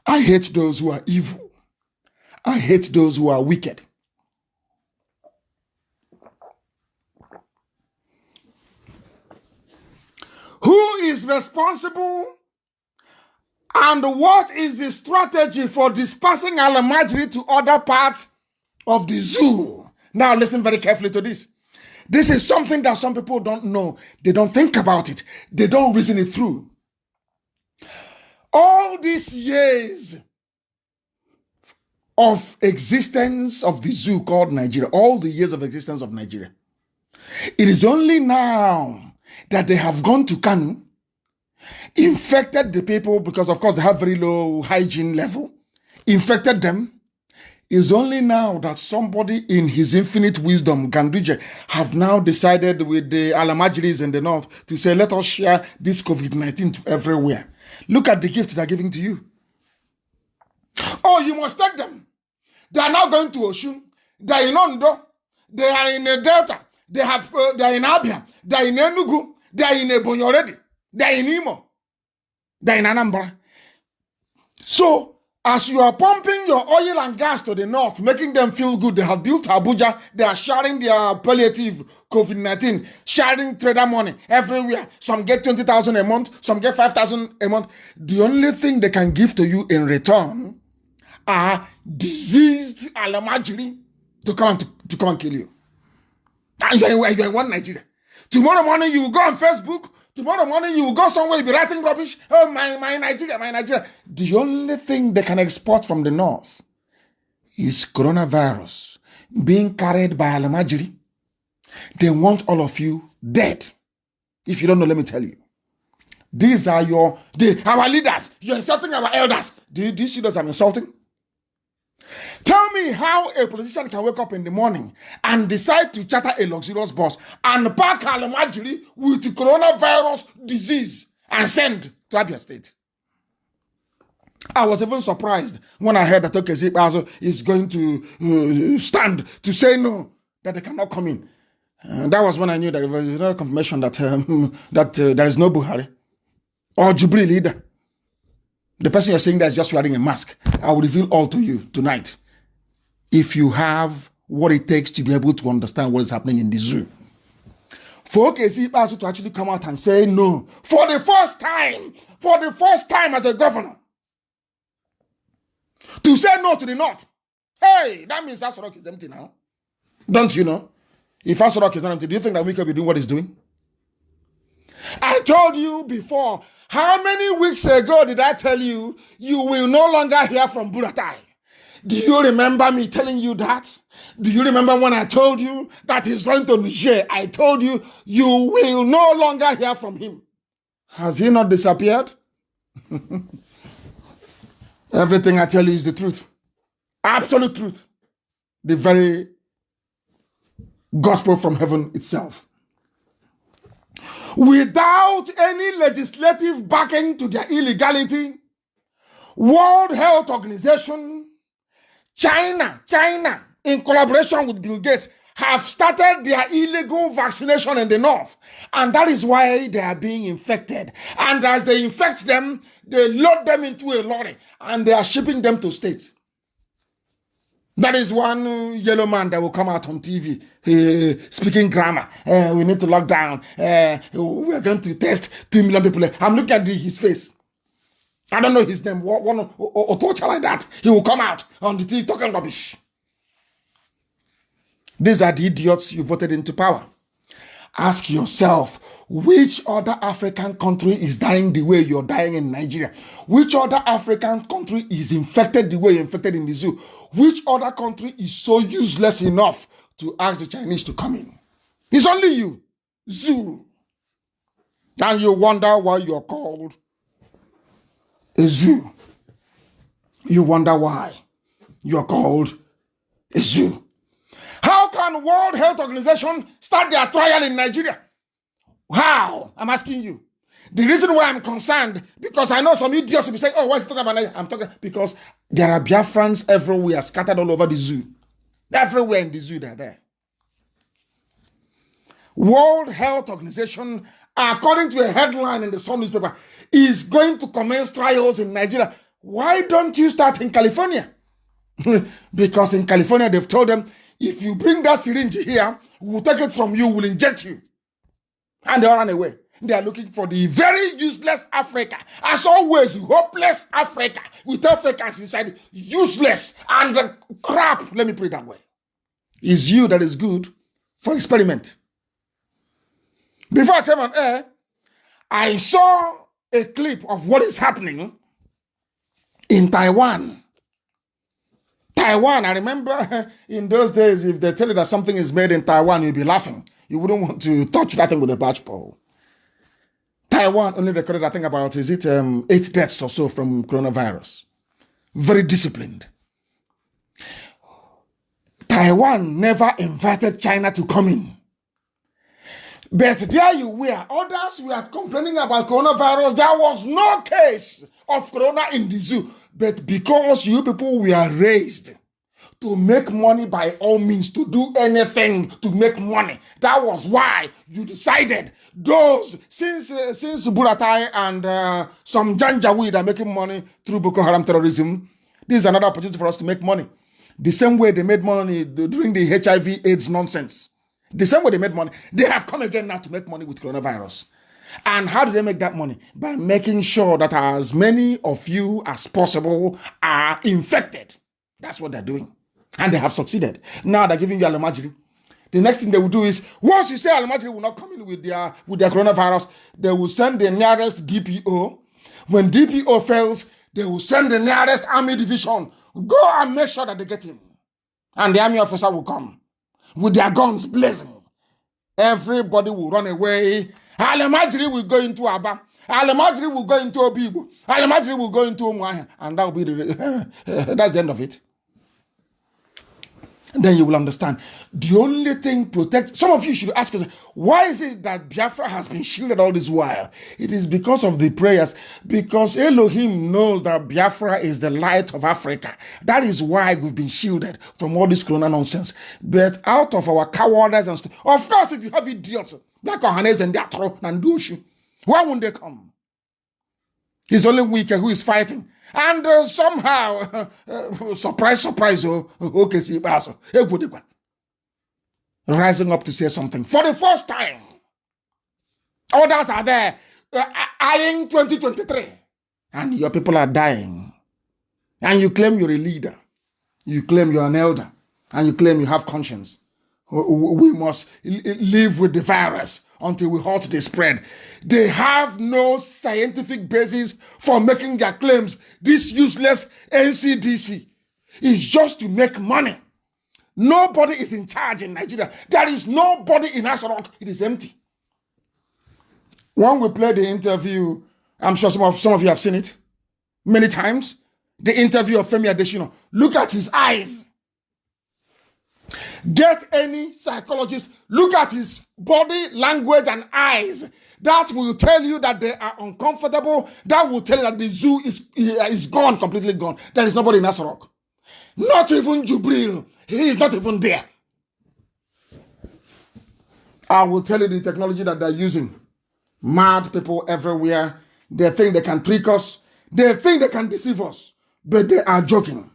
I hate those who are evil. I hate those who are wicked. Who is responsible, and what is the strategy for dispersing Alamajiri to other parts of the zoo? Now listen very carefully to this. This is something that some people don't know. They don't think about it. They don't reason it through. All these years of existence of the zoo called Nigeria, all the years of existence of Nigeria, it is only now that they have gone to Kanu, infected the people, because of course they have very low hygiene level, infected them. It's only now that somebody in his infinite wisdom, Ganduje, have now decided with the Alamajiris in the north to say, let us share this COVID-19 to everywhere. Look at the gift they're giving to you. Oh, you must take them. They are now going to Oshun. They are in Ondo. They are in Delta. They are in Abia. They are in Enugu. They are in Ebonyi already. They are in Imo. They are in Anambra. So, as you are pumping your oil and gas to the north, making them feel good, they have built Abuja, they are sharing their palliative COVID-19, sharing trader money everywhere. Some get 20,000 a month, some get 5,000 a month. The only thing they can give to you in return are diseased Alamajiri to come and kill you. And you are in one Nigeria. Tomorrow morning, you will go on Facebook Tomorrow morning you will go somewhere, you'll be writing rubbish. Oh, my Nigeria, my Nigeria. The only thing they can export from the north is coronavirus being carried by Alamajiri. They want all of you dead. If you don't know, let me tell you. These are our leaders. You're insulting our elders. Do you see those I'm insulting? Tell me how a politician can wake up in the morning and decide to charter a luxurious bus and pack Alamajiri with coronavirus disease and send to Abia State. I was even surprised when I heard that Okezi Bazo is going to stand to say no, that they cannot come in. That was when I knew that there was another confirmation that there is no Buhari or Jubilee leader. The person you're saying that is just wearing a mask. I will reveal all to you tonight. If you have what it takes to be able to understand what is happening in the zoo. For Okezi Bazo to actually come out and say no, for the first time as a governor, to say no to the north. Hey, that means Asorok is empty now. Don't you know? If Asorok is not empty, do you think that we could be doing what he's doing? I told you before, how many weeks ago did I tell you, you will no longer hear from Buratai? Do you remember me telling you that? Do you remember when I told you that he's going to Niger? I told you, you will no longer hear from him. Has he not disappeared? Everything I tell you is the truth. Absolute truth. The very gospel from heaven itself. Without any legislative backing to their illegality, World Health Organization, China, in collaboration with Bill Gates, have started their illegal vaccination in the north. And that is why they are being infected. And as they infect them, they load them into a lorry and they are shipping them to states. That is one yellow man that will come out on TV speaking grammar. We need to lock down. We are going to test 2 million people. I'm looking at his face. I don't know his name. One or torture like that. He will come out on the TV talking rubbish. These are the idiots you voted into power. Ask yourself, which other African country is dying the way you're dying in Nigeria? Which other African country is infected the way you're infected in the zoo? Which other country is so useless enough to ask the Chinese to come in? It's only you, zoo. And you wonder why you're called a zoo. You wonder why you're called a zoo. How can World Health Organization start their trial in Nigeria? How? I'm asking you. The reason why I'm concerned, because I know some idiots will be saying, oh, why is he talking about Nigeria? I'm talking because there are Biafrans everywhere, scattered all over the zoo. Everywhere in the zoo, they're there. World Health Organization, according to a headline in the Sun newspaper, is going to commence trials in Nigeria. Why don't you start in California? Because in California, they've told them, if you bring that syringe here, we'll take it from you, we'll inject you. And they all run away. They are looking for the very useless Africa. As always, hopeless Africa, with Africans inside, useless and crap. Let me put it that way. It's you that is good for experiment. Before I came on air, I saw a clip of what is happening in Taiwan. Taiwan, I remember in those days, if they tell you that something is made in Taiwan, you'll be laughing. You wouldn't want to touch that thing with a barge pole. Taiwan only recorded, I think, about, 8 deaths or so from coronavirus. Very disciplined. Taiwan never invited China to come in. But there you were. Others were complaining about coronavirus. There was no case of corona in the zoo. But because you people were raised to make money by all means, to do anything to make money, that was why you decided those, since Buratai and some Janjaweed are making money through Boko Haram terrorism, this is another opportunity for us to make money. The same way they made money during the HIV AIDS nonsense. The same way they made money, they have come again now to make money with coronavirus. And how do they make that money? By making sure that as many of you as possible are infected. That's what they're doing. And they have succeeded. Now they're giving you Alamajiri. The next thing they will do is, once you say Almajiri will not come in with their coronavirus, they will send the nearest DPO. When DPO fails, they will send the nearest army division. Go and make sure that they get him. And the army officer will come with their guns blazing. Everybody will run away. Almajiri will go into Aba. Almajiri will go into Obibo. Almajiri will go into Umuahia. And that will be that's the end of it. And then you will understand. The only thing some of you should ask yourself, why is it that Biafra has been shielded all this while? It is because of the prayers, because Elohim knows that Biafra is the light of Africa. That is why we've been shielded from all this corona nonsense. But out of our cowardice and stuff, of course, if you have idiots like Ohanes and Diatro and Dushu, why won't they come? He's only weak who is fighting. And somehow, surprise, rising up to say something. For the first time, others are there eyeing 2023. And your people are dying. And you claim you're a leader. You claim you're an elder. And you claim you have conscience. We must live with the virus until we halt the spread. They have no scientific basis for making their claims. This useless NCDC is just to make money. Nobody is in charge in Nigeria. There is nobody in Asarok. It is empty. When we play the interview, I'm sure some of you have seen it many times. The interview of Femi Adesina. Look at his eyes. Get any psychologist, look at his body language and eyes. That will tell you that they are uncomfortable. That will tell you that the zoo is gone, completely gone. There is nobody in Asarok. Not even Jubril. He is not even there. I will tell you the technology that they're using. Mad people everywhere. They think they can trick us. They think they can deceive us. But they are joking.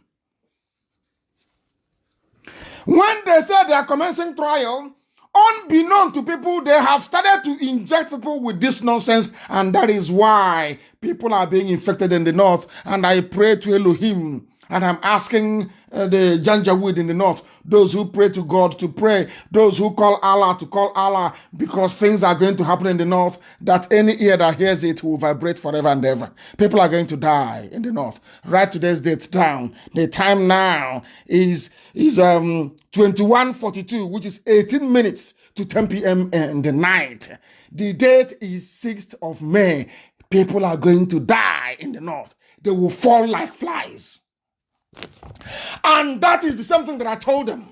When they say they are commencing trial, unbeknown to people, they have started to inject people with this nonsense, and that is why people are being infected in the north. And I pray to Elohim, and I'm asking the Janjaweed in the north, those who pray to God to pray, those who call Allah to call Allah, because things are going to happen in the north, that any ear that hears it will vibrate forever and ever. People are going to die in the north. Write today's date down. The time now is 21:42, which is 18 minutes to 10 p.m. in the night. The date is 6th of May. People are going to die in the north. They will fall like flies. And that is the same thing that I told them.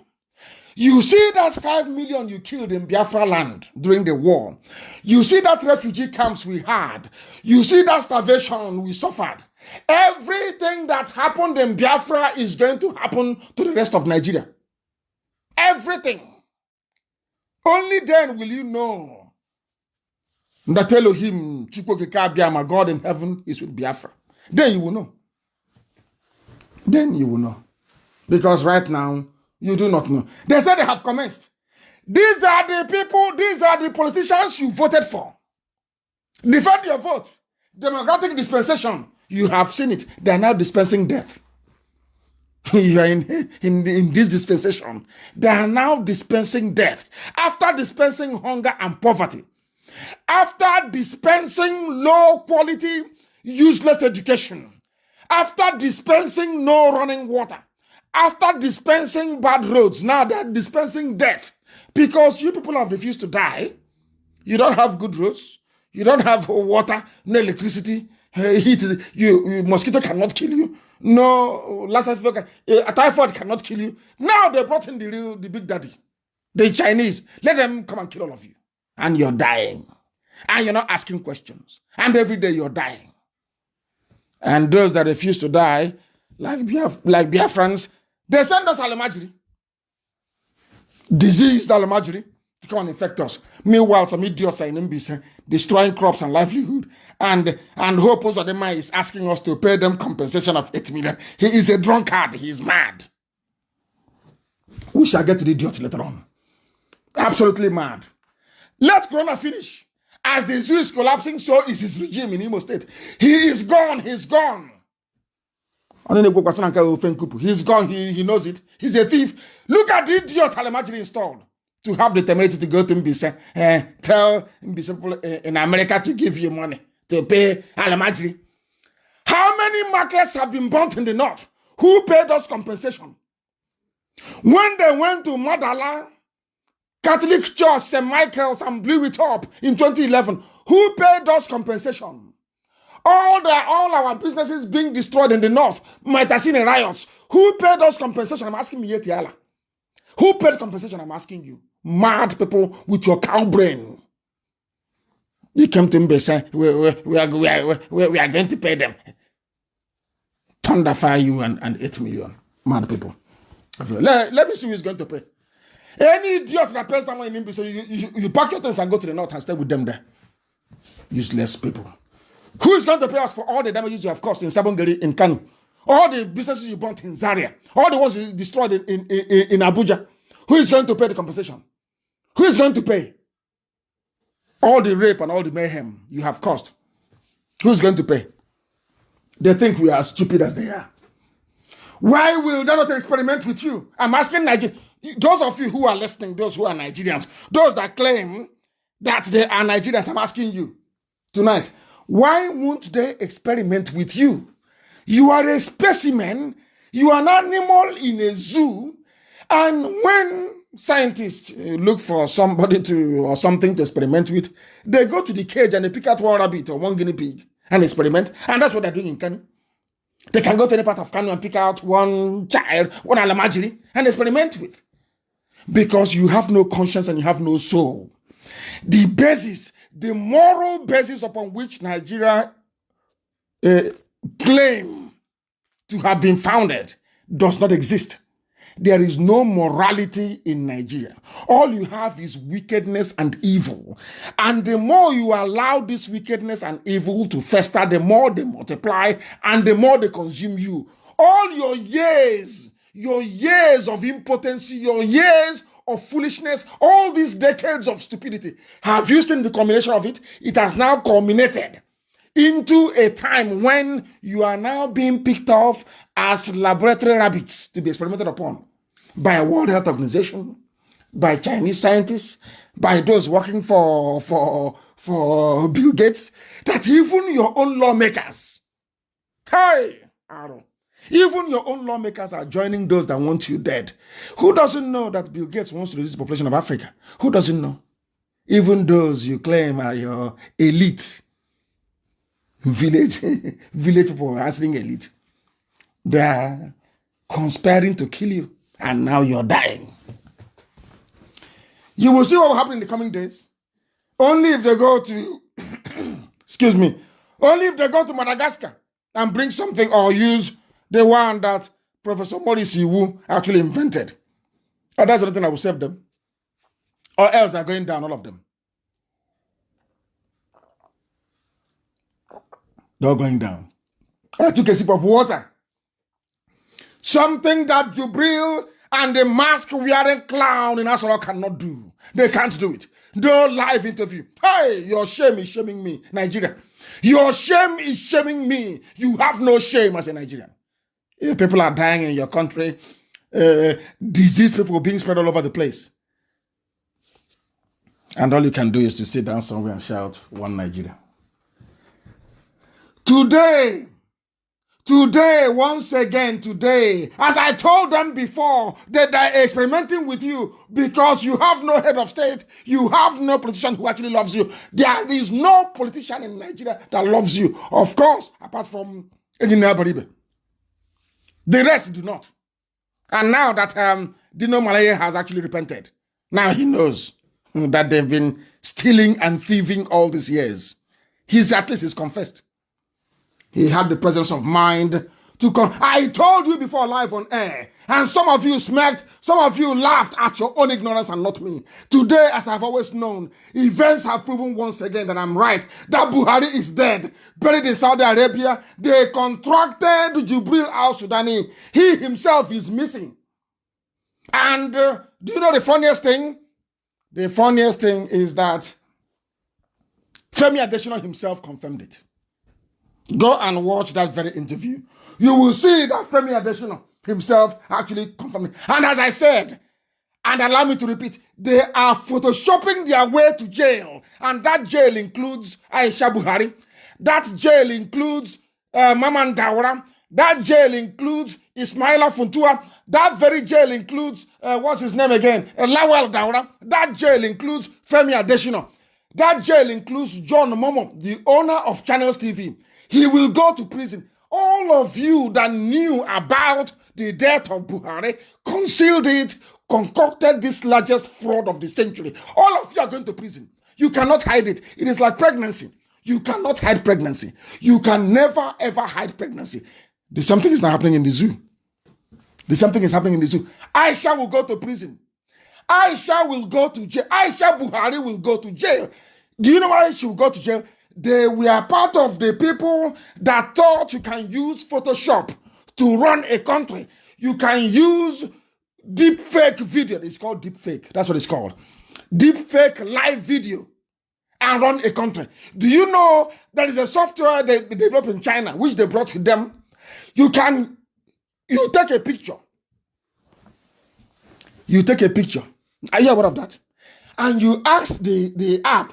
You see that 5 million you killed in Biafra land during the war. You see that refugee camps we had. You see that starvation we suffered. Everything that happened in Biafra is going to happen to the rest of Nigeria. Everything. Only then will you know that Elohim, my God in heaven, is with Biafra. Then you will know. Then you will know. Because right now, you do not know. They said they have commenced. These are the people, these are the politicians you voted for. Defend your vote. Democratic dispensation. You have seen it. They are now dispensing death. You are in this dispensation. They are now dispensing death. After dispensing hunger and poverty. After dispensing low quality, useless education. After dispensing no running water. After dispensing bad roads, now they're dispensing death. Because you people have refused to die. You don't have good roads. You don't have water, no electricity. Heat, mosquito cannot kill you. No, Lassa fever, typhoid cannot kill you. Now they brought in the big daddy. The Chinese. Let them come and kill all of you. And you're dying. And you're not asking questions. And every day you're dying. And those that refuse to die, like Biafrans, they send us Almajiri. Diseased Almajiri to come and infect us. Meanwhile, some idiots are in Mbise, destroying crops and livelihood. And Hope Uzodinma is asking us to pay them compensation of 8 million. He is a drunkard. He is mad. We shall get to the idiot later on. Absolutely mad. Let Corona finish. As the zoo is collapsing, so is his regime in Imo State. He is gone. He's gone. He's gone. He knows it. He's a thief. Look at the idiot Almajiri installed. to have the temerity to go to Mbise, tell Mbise people in America to give you money to pay Alamajiri. How many markets have been burnt in the north? Who paid us compensation? When they went to Madala, Catholic Church, St. Michael's, and blew it up in 2011, who paid us compensation? All our businesses being destroyed in the north might have seen riots. Who paid us compensation? I'm asking you, Yetiala. Who paid compensation? I'm asking you. Mad people with your cow brain. You came to me saying, we are going to pay them. Thunderfire you and 8 million. Mad people. Let me see who is going to pay. Any idiot that pays that money in Nimbi, so you pack your things and go to the north and stay with them there. Useless people. Who is going to pay us for all the damages you have caused in Sabongeri, in Kanu? All the businesses you burnt in Zaria? All the ones you destroyed in Abuja? Who is going to pay the compensation? Who is going to pay? All the rape and all the mayhem you have caused. Who is going to pay? They think we are as stupid as they are. Why will they not experiment with you? I'm asking Nigeria. Those of you who are listening, those who are Nigerians, those that claim that they are Nigerians, I'm asking you tonight, why won't they experiment with you? You are a specimen, you are an animal in a zoo, and when scientists look for somebody or something to experiment with, they go to the cage and they pick out one rabbit or one guinea pig and experiment, and that's what they're doing in Kanu. They can go to any part of Kanu and pick out one child, one alamajiri, and experiment with. Because you have no conscience and you have no soul. The basis, the moral basis upon which Nigeria claim to have been founded does not exist. There is no morality in Nigeria. All you have is wickedness and evil. And the more you allow this wickedness and evil to fester, the more they multiply and the more they consume you. All your years of impotency, your years of foolishness, all these decades of stupidity, have you seen the culmination of it? It has now culminated into a time when you are now being picked off as laboratory rabbits to be experimented upon by a World Health Organization, by Chinese scientists, by those working for Bill Gates, that even your own lawmakers, even your own lawmakers are joining those that want you dead. Who doesn't know that Bill Gates wants to reduce the population of Africa? Who doesn't know? Even those you claim are your elite, village people answering elite, they are conspiring to kill you, and now you're dying. You will see what will happen in the coming days. Only if they go to, excuse me, only if they go to Madagascar and bring something or use the one that Professor Maurice Iwu actually invented. Oh, that's the only thing that will save them. Or else they're going down, all of them. They're going down. I took a sip of water. Something that Jubril and the mask-wearing clown in Asoro cannot do. They can't do it. No live interview. Hey, your shame is shaming me, Nigeria. Your shame is shaming me. You have no shame as a Nigerian. If people are dying in your country, disease people being spread all over the place. And all you can do is to sit down somewhere and shout, one Nigeria. Today, once again, as I told them before, that they're experimenting with you because you have no head of state, you have no politician who actually loves you. There is no politician in Nigeria that loves you, of course, apart from Engineer Baribe. The rest do not. And now that Dino Malaya has actually repented, now he knows that they've been stealing and thieving all these years. At least he's confessed. He had the presence of mind to I told you before live on air, and some of you smirked, some of you laughed at your own ignorance and not me. Today, as I've always known, events have proven once again that I'm right, that Buhari is dead, buried in Saudi Arabia. They contracted Jubril al-Sudani. He himself is missing. And do you know the funniest thing? The funniest thing is that Femi Adesina himself confirmed it. Go and watch that very interview. You will see that Femi Adesina himself actually confirmed it. And as I said, And allow me to repeat, they are photoshopping their way to jail. And that jail includes Aisha Buhari. That jail includes Maman Dawara. That jail includes Ismaila Funtua. That very jail includes, what's his name again? Lawal Dawara. That jail includes Femi Adesina. That jail includes John Momo, the owner of Channels TV. He will go to prison. All of you that knew about the death of Buhari, concealed it, concocted this largest fraud of the century. All of you are going to prison. You cannot hide it. It is like pregnancy. You cannot hide pregnancy. You can never, ever hide pregnancy. There's something is not happening in the zoo. There's something is happening in the zoo. Aisha will go to prison. Aisha will go to jail. Aisha Buhari will go to jail. Do you know why she will go to jail? They were part of the people that thought you can use Photoshop to run a country. You can use deep fake video. It's called deep fake. That's what it's called. Deep fake live video and run a country. Do you know there is a software they developed in China, which they brought to them? You take a picture. You take a picture. Are you aware of that? And you ask the app,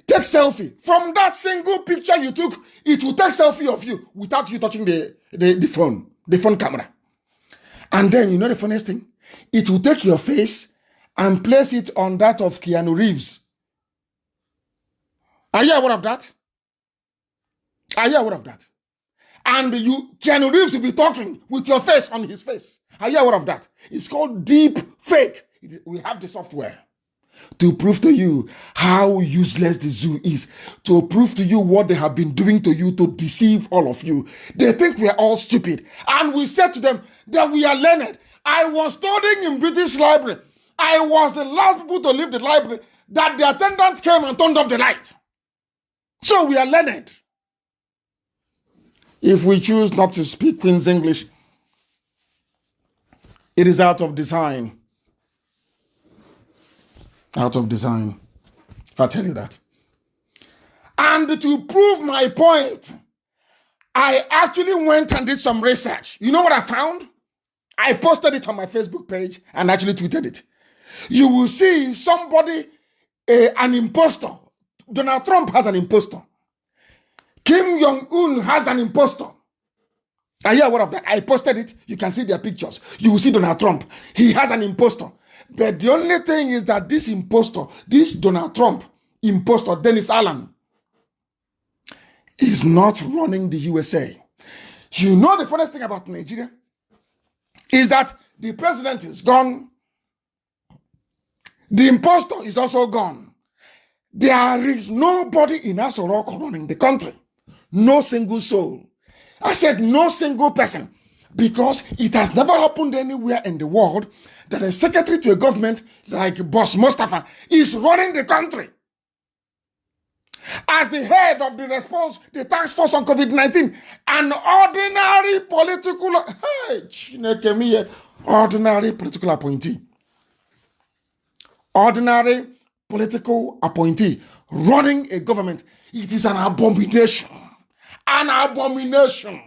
take selfie. From that single picture you took, it will take selfie of you without you touching the phone camera. And then, you know the funniest thing? It will take your face and place it on that of Keanu Reeves. Are you aware of that? Are you aware of that? And Keanu Reeves will be talking with your face on his face. Are you aware of that? It's called deep fake. We have the software to prove to you how useless the zoo is, to prove to you what they have been doing to you to deceive all of you. They think we are all stupid. And we said to them that we are learned. I was studying in British Library. I was the last people to leave the library that the attendant came and turned off the light. So we are learned. If we choose not to speak Queen's English, it is out of design. Out of design. If I tell you that. And to prove my point, I actually went and did some research. You know what I found? I posted it on my Facebook page and actually tweeted it. You will see somebody, an imposter. Donald Trump has an imposter. Kim Jong-un has an imposter. Are you aware of that? I posted it. You can see their pictures. You will see Donald Trump. He has an imposter. But the only thing is that this imposter, this Donald Trump imposter, Dennis Allen, is not running the USA. You know the funniest thing about Nigeria is that the president is gone. The imposter is also gone. There is nobody in Aso Rock running the country. No single soul. I said no single person, because it has never happened anywhere in the world that a secretary to a government like Boss Mustafa is running the country. As the head of the response, the task force on COVID-19, an ordinary political appointee. Ordinary political appointee running a government. It is an abomination. An abomination.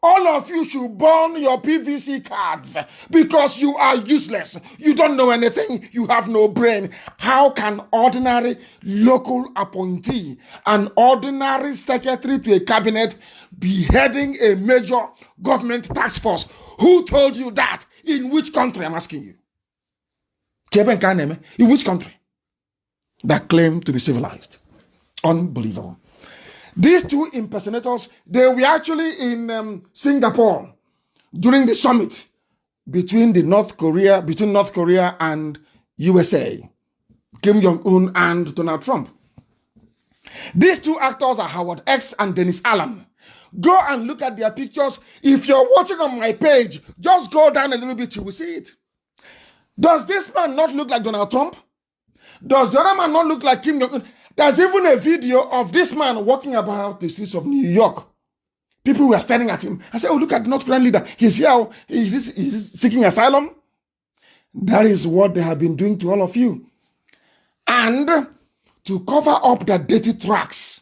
All of you should burn your PVC cards because you are useless. You don't know anything. You have no brain. How can ordinary local appointee, an ordinary secretary to a cabinet, be heading a major government task force? Who told you that? In which country? I'm asking you. In which country that claim to be civilized? Unbelievable. These two impersonators, they were actually in Singapore during the summit between North Korea and USA, Kim Jong-un and Donald Trump. These two actors are Howard X and Dennis Allen. Go and look at their pictures. If you're watching on my page, just go down a little bit, you will see it. Does this man not look like Donald Trump? Does the other man not look like Kim Jong-un? There's even a video of this man walking about the streets of New York. People were staring at him. I said, oh, look at the North Korean leader. He's here. He's seeking asylum. That is what they have been doing to all of you. And to cover up their dirty tracks,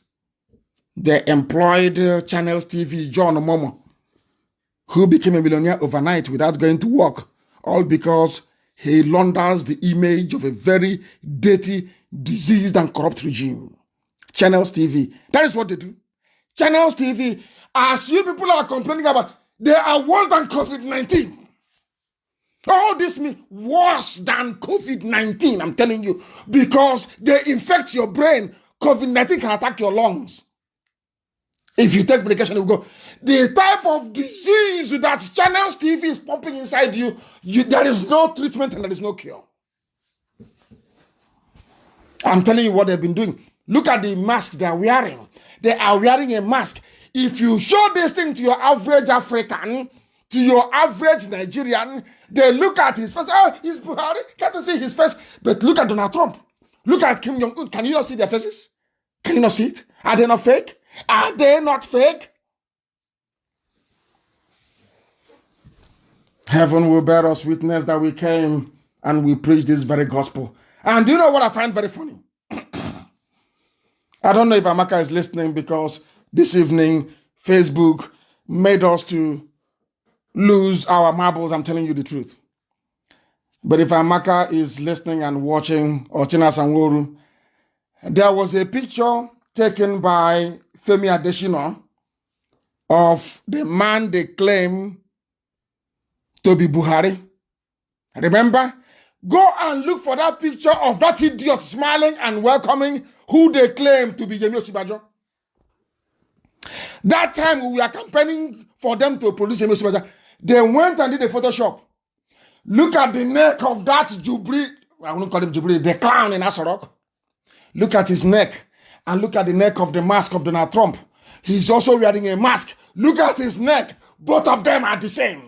they employed Channels TV, John Momo, who became a millionaire overnight without going to work, all because he launders the image of a very dirty, diseased, and corrupt regime. Channels TV. That is what they do. Channels TV, as you people are complaining about, they are worse than COVID-19. All this means worse than COVID-19, I'm telling you, because they infect your brain. COVID-19 can attack your lungs. If you take medication, it will go. The type of disease that Channels TV is pumping inside you, there is no treatment and there is no cure. I'm telling you what they've been doing. Look at the masks they are wearing. They are wearing a mask. If you show this thing to your average African, to your average Nigerian, they look at his face. Oh, he's Buhari. Can't you see his face? But look at Donald Trump. Look at Kim Jong-un. Can you not see their faces? Can you not see it? Are they not fake? Are they not fake? Heaven will bear us witness that we came and we preach this very gospel. And do you know what I find very funny? I don't know if Amaka is listening, because this evening Facebook made us to lose our marbles. I'm telling you the truth. But if Amaka is listening and watching, or China Sanworu, there was a picture taken by Femi Adesina of the man they claim to be Buhari. Remember? Go and look for that picture of that idiot smiling and welcoming who they claim to be Yemi Osinbajo. That time we were campaigning for them to produce Yemi Osinbajo. They went and did a Photoshop. Look at the neck of that Jubri, I won't call him Jubri, the clown in Asorok. Look at his neck, and look at the neck of the mask of Donald Trump. He's also wearing a mask. Look at his neck. Both of them are the same.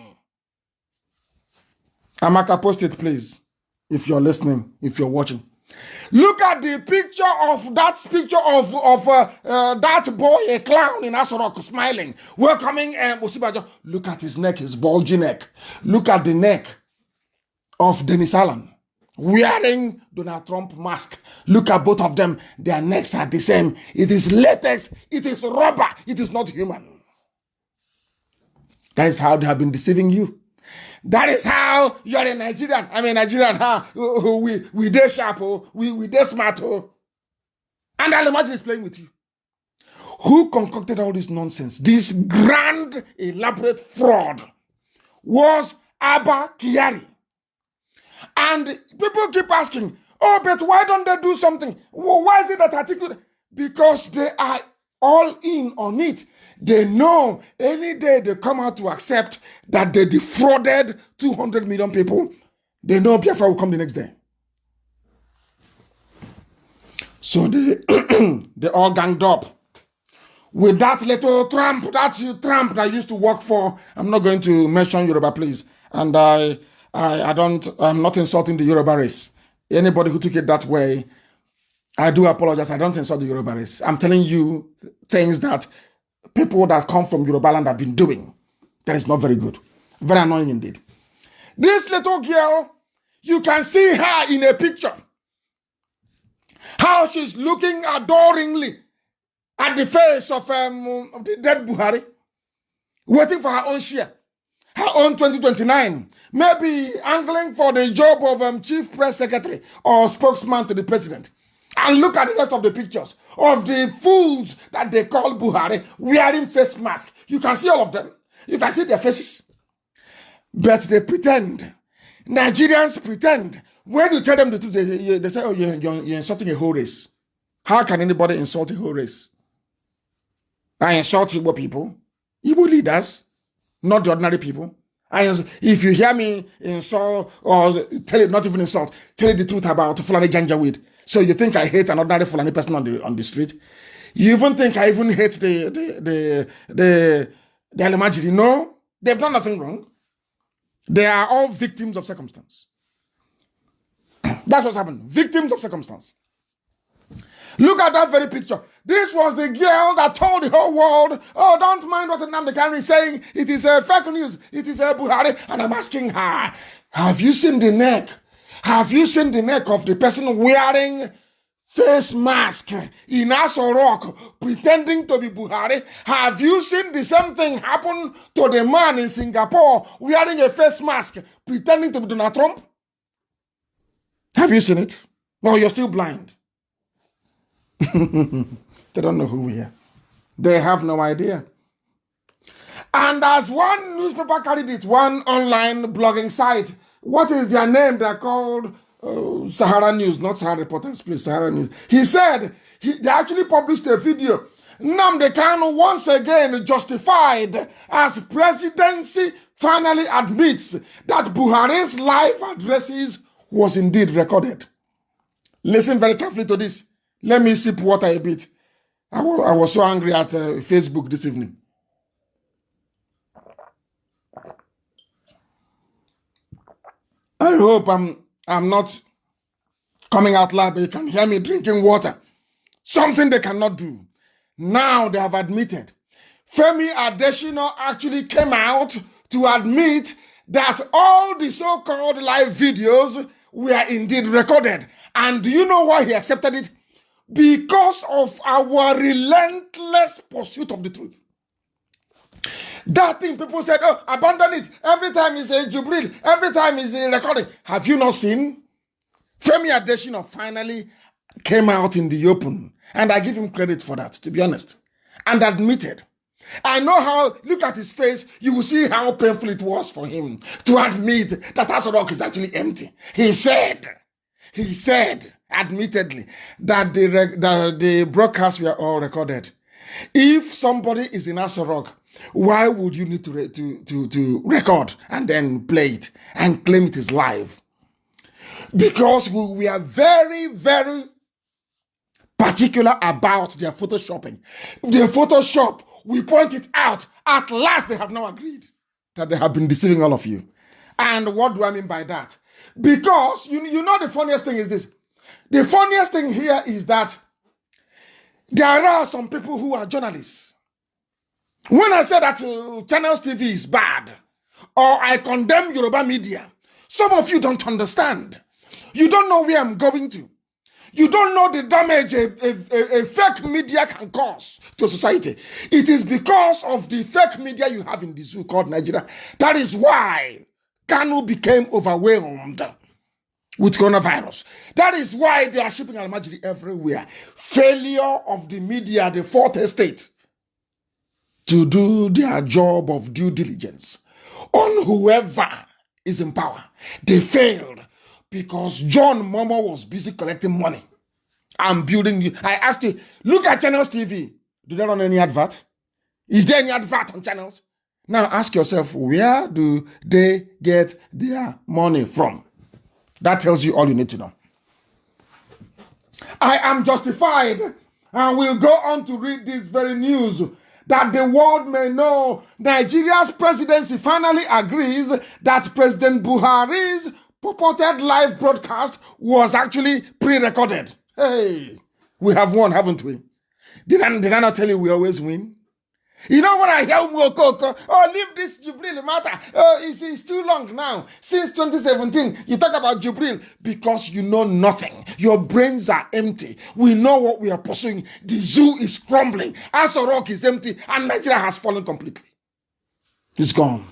Amaka, post it, please, if you're listening, if you're watching. Look at the picture of that boy, a clown in Asorok, smiling, welcoming Osinbajo. Look at his neck, his bulgy neck. Look at the neck of Dennis Allen, wearing Donald Trump mask. Look at both of them. Their necks are the same. It is latex. It is rubber. It is not human. That is how they have been deceiving you. That is how you're a Nigerian. I'm a Nigerian. Huh? We dey sharp. We dey smart. And I'll imagine he's playing with you. Who concocted all this nonsense? This grand, elaborate fraud was Abba Kyari. And people keep asking, oh, but why don't they do something? Well, why is it that article? Because they are all in on it. They know any day they come out to accept that they defrauded 200 million people, they know Biafra will come the next day. So they all ganged up with that little tramp that used to work for, I'm not going to mention Yoruba, please. And I'm not insulting the Yoruba race. Anybody who took it that way, I do apologize. I don't insult the Yoruba race. I'm telling you things that people that come from Yoruba land have been doing. That is not very good. Very annoying indeed. This little girl, you can see her in a picture. How she's looking adoringly at the face of the dead Buhari, waiting for her own share, her own 2029, maybe angling for the job of chief press secretary or spokesman to the president. And look at the rest of the pictures of the fools that they call Buhari wearing face masks. You can see all of them. You can see their faces. But they pretend. Nigerians pretend. When you tell them the truth, they say, oh, you're insulting a whole race. How can anybody insult a whole race? I insult Igbo people, Igbo leaders, not the ordinary people. If you hear me insult, or tell it, not even insult, tell you the truth about Fulani Janjaweed. So you think I hate an ordinary Fulani person on the street? You even think I even hate the Alimajiri? No, they've done nothing wrong. They are all victims of circumstance. That's what's happened. Victims of circumstance. Look at that very picture. This was the girl that told the whole world, oh, don't mind what Nnamdi is saying. It is fake news. It is Buhari. And I'm asking her, have you seen the neck? Have you seen the neck of the person wearing face mask in Aso Rock pretending to be Buhari? Have you seen the same thing happen to the man in Singapore wearing a face mask pretending to be Donald Trump? Have you seen it? No, you're still blind. They don't know who we are. They have no idea. And as one newspaper carried it, one online blogging site, what is their name? They're called Sahara News, not Sahara Reporters, please, Sahara News. He said, they actually published a video. Nnamdi Kanu once again justified as presidency finally admits that Buhari's live addresses was indeed recorded. Listen very carefully to this. Let me sip water a bit. I was so angry at Facebook this evening. I hope I'm not coming out loud, but you can hear me drinking water. Something they cannot do. Now they have admitted. Femi Adesina actually came out to admit that all the so-called live videos were indeed recorded. And do you know why he accepted it? Because of our relentless pursuit of the truth. That thing people said, oh, abandon it. Every time is a Jubril. Every time is a recording. Have you not seen? Femi Adesina finally came out in the open. And I give him credit for that, to be honest. And admitted. I know how, look at his face, you will see how painful it was for him to admit that Asarok is actually empty. He said, admittedly, that the broadcasts were all recorded. If somebody is in Asarok, why would you need to record and then play it and claim it is live? Because we are very, very particular about their photoshopping. Their Photoshop, we point it out. At last, they have now agreed that they have been deceiving all of you. And what do I mean by that? Because, you know the funniest thing is this. The funniest thing here is that there are some people who are journalists. When I say that Channels TV is bad, or I condemn Yoruba media, some of you don't understand. You don't know where I'm going to. You don't know the damage a fake media can cause to society. It is because of the fake media you have in the zoo called Nigeria. That is why Kanu became overwhelmed with coronavirus. That is why they are shipping Almajiri everywhere. Failure of the media, the fourth estate, to do their job of due diligence on whoever is in power. They failed because John Momo was busy collecting money and building. I asked you, look at Channels TV. Do they run any advert? Is there any advert on Channels? Now ask yourself, where do they get their money from? That tells you all you need to know. I am justified, and we'll go on to read this very news, that the world may know Nigeria's presidency finally agrees that President Buhari's purported live broadcast was actually pre-recorded. Hey, we have won, haven't we? Did I not tell you we always win? You know what I hear? Oh, leave this Jubril matter. Oh, it's too long now. Since 2017, you talk about Jubril because you know nothing. Your brains are empty. We know what we are pursuing. The zoo is crumbling. Asarok is empty, and Nigeria has fallen completely. It's gone.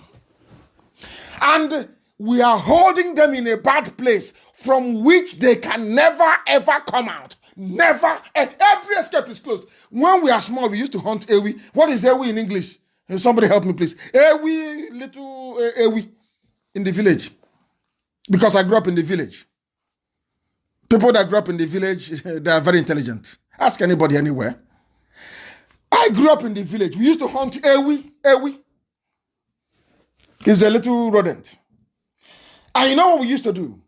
And we are holding them in a bad place from which they can never, ever come out. Never. Every escape is closed. When we are small, we used to hunt ewi. What is ewi in English? Somebody help me, please. Ewi, little ewi in the village. Because I grew up in the village. People that grew up in the village, they are very intelligent. Ask anybody anywhere. I grew up in the village. We used to hunt ewi. Ewi is a little rodent. And you know what we used to do?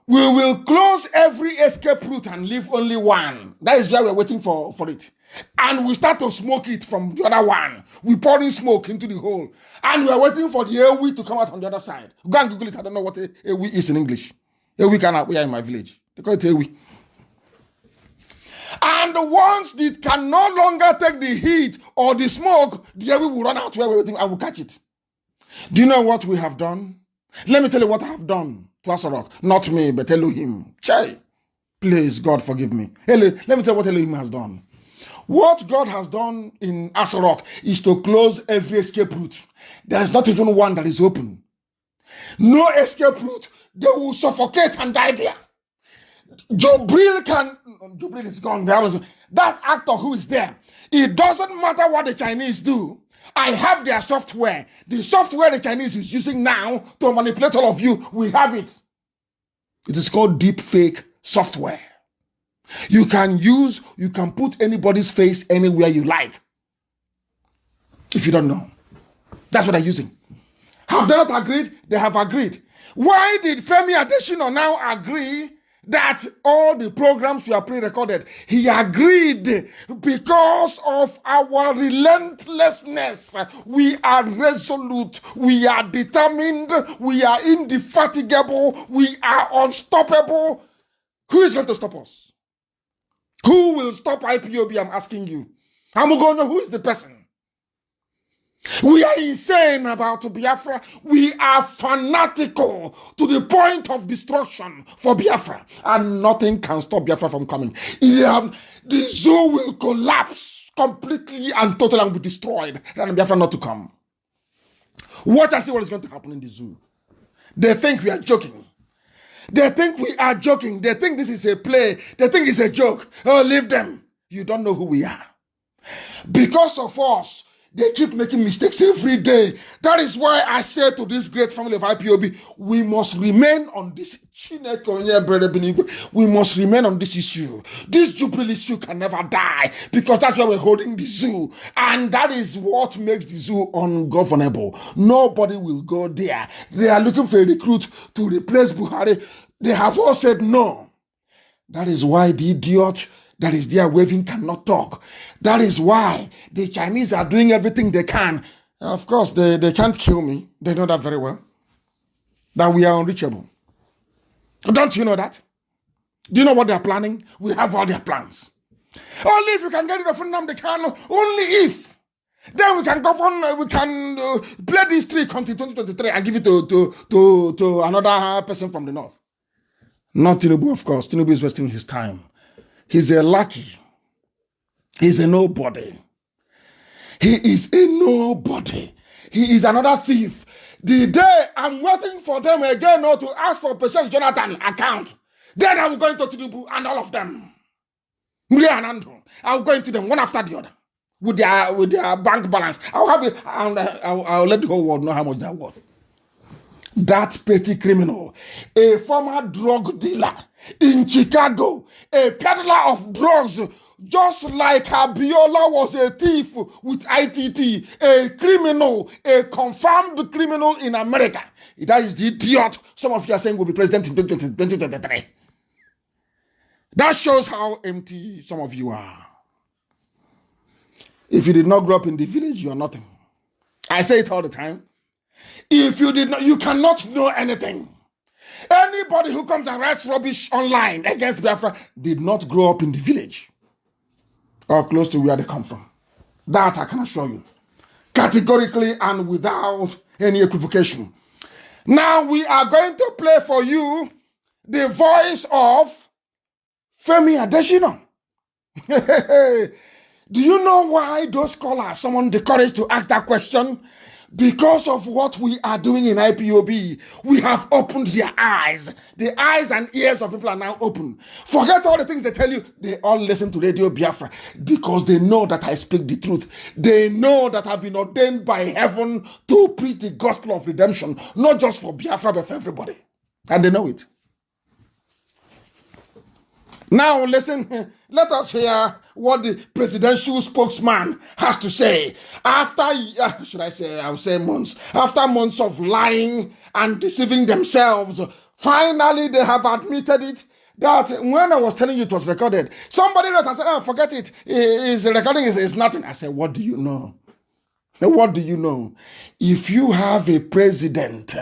We will close every escape route and leave only one. That is where we're waiting for it. And we start to smoke it from the other one. We pour in smoke into the hole. And we're waiting for the ewi to come out on the other side. Go and Google it. I don't know what ewi is in English. Ewi cannot, we are in my village. They call it ewi. And once it can no longer take the heat or the smoke, the ewi will run out where we're waiting and we'll catch it. Do you know what we have done? Let me tell you what I have done to Asarok. Not me, but Elohim. Chai. Please, God, forgive me. Let me tell you what Elohim has done. What God has done in Asarok is to close every escape route. There is not even one that is open. No escape route. They will suffocate and die there. Jubril is gone. That actor who is there. It doesn't matter what the Chinese do. I have their software. The software the Chinese is using now to manipulate all of you, we have it. It is called deep fake software. You can put anybody's face anywhere you like. If you don't know. That's what they're using. Have they not agreed? They have agreed. Why did Femi Adesina now agree that all the programs were pre-recorded? He agreed because of our relentlessness. We are resolute. We are determined. We are indefatigable. We are unstoppable. Who is going to stop us? Who will stop IPob? I'm asking you. I'm going to know who is the person. We are insane about Biafra. We are fanatical to the point of destruction for Biafra. And nothing can stop Biafra from coming. The zoo will collapse completely and totally and be destroyed. And Biafra not to come. Watch and see what is going to happen in the zoo. They think we are joking. They think we are joking. They think this is a play. They think it's a joke. Oh, leave them. You don't know who we are. Because of us, they keep making mistakes every day. That is why I say to this great family of IPob, we must remain on this. We must remain on this issue. This Jubilee issue can never die because that's why we're holding the zoo. And that is what makes the zoo ungovernable. Nobody will go there. They are looking for a recruit to replace Buhari. They have all said no. That is why the idiot that is there waving cannot talk. That is why the Chinese are doing everything they can. Of course, they can't kill me. They know that very well. That we are unreachable. Don't you know that? Do you know what they are planning? We have all their plans. Only if you can get rid of Nnamdi Kanu, only if. Then we can govern, we can play this trick until 2023 and give it to another person from the north. Not Tinubu, of course. Tinubu is wasting his time. He's a lackey. He's a nobody. He is a nobody. He is another thief. The day I'm waiting for them again now to ask for President Jonathan account, then I will go into Tinubu and all of them. I will go into them one after the other with their bank balance. I'll have it and I'll let the whole world know how much they're worth. That petty criminal, a former drug dealer in Chicago, a peddler of drugs, just like Abiola was a thief with ITT, a criminal, a confirmed criminal in America. That is the idiot some of you are saying will be president in 2023. That shows how empty some of you are. If you did not grow up in the village, you are nothing. I say it all the time. If you did not, you cannot know anything. Anybody who comes and writes rubbish online against Biafra did not grow up in the village or close to where they come from. That I can assure you. Categorically and without any equivocation. Now we are going to play for you the voice of Femi Adesina. Do you know why those callers summoned the courage to ask that question? Because of what we are doing in IPob, we have opened their eyes. The eyes and ears of people are now open. Forget all the things they tell you. They all listen to Radio Biafra because they know that I speak the truth. They know that I've been ordained by heaven to preach the gospel of redemption, not just for Biafra, but for everybody. And they know it. Now listen, let us hear what the presidential spokesman has to say. After, I would say months. After months of lying and deceiving themselves, finally they have admitted it. That when I was telling you it was recorded, somebody wrote and said, oh, forget it. His recording is nothing. I said, what do you know? What do you know? If you have a president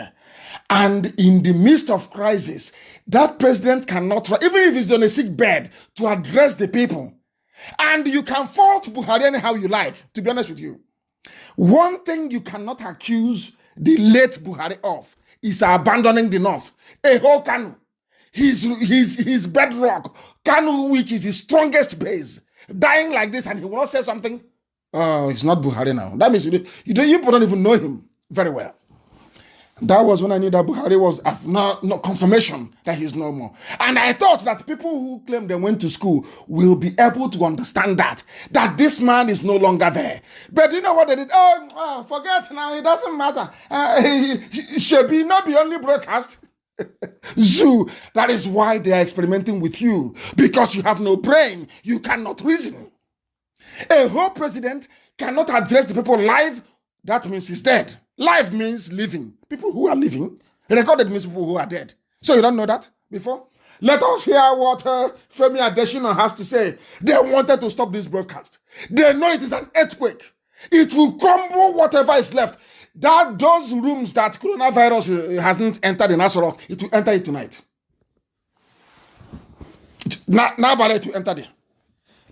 and in the midst of crisis, that president cannot, even if he's on a sick bed, to address the people. And you can fault Buhari anyhow you like, to be honest with you. One thing you cannot accuse the late Buhari of is abandoning the North. A whole Kanu. His bedrock, Kanu, which is his strongest base, dying like this, and he will not say something. Oh, it's not Buhari now. That means you don't even know him very well. That was when I knew that Buhari was no confirmation that he's no more. And I thought that people who claim they went to school will be able to understand that this man is no longer there. But you know what they did? Oh, forget now, it doesn't matter. He should be not be only broadcast. Zoo, that is why they are experimenting with you, because you have no brain, you cannot reason. A whole president cannot address the people live. That means he's dead. Live means living. People who are living. Recorded means people who are dead. So you don't know that before? Let us hear what Femi Adesina has to say. They wanted to stop this broadcast. They know it is an earthquake. It will crumble whatever is left. Those rooms that coronavirus hasn't entered in Asorok, it will enter it tonight. Now it will enter there.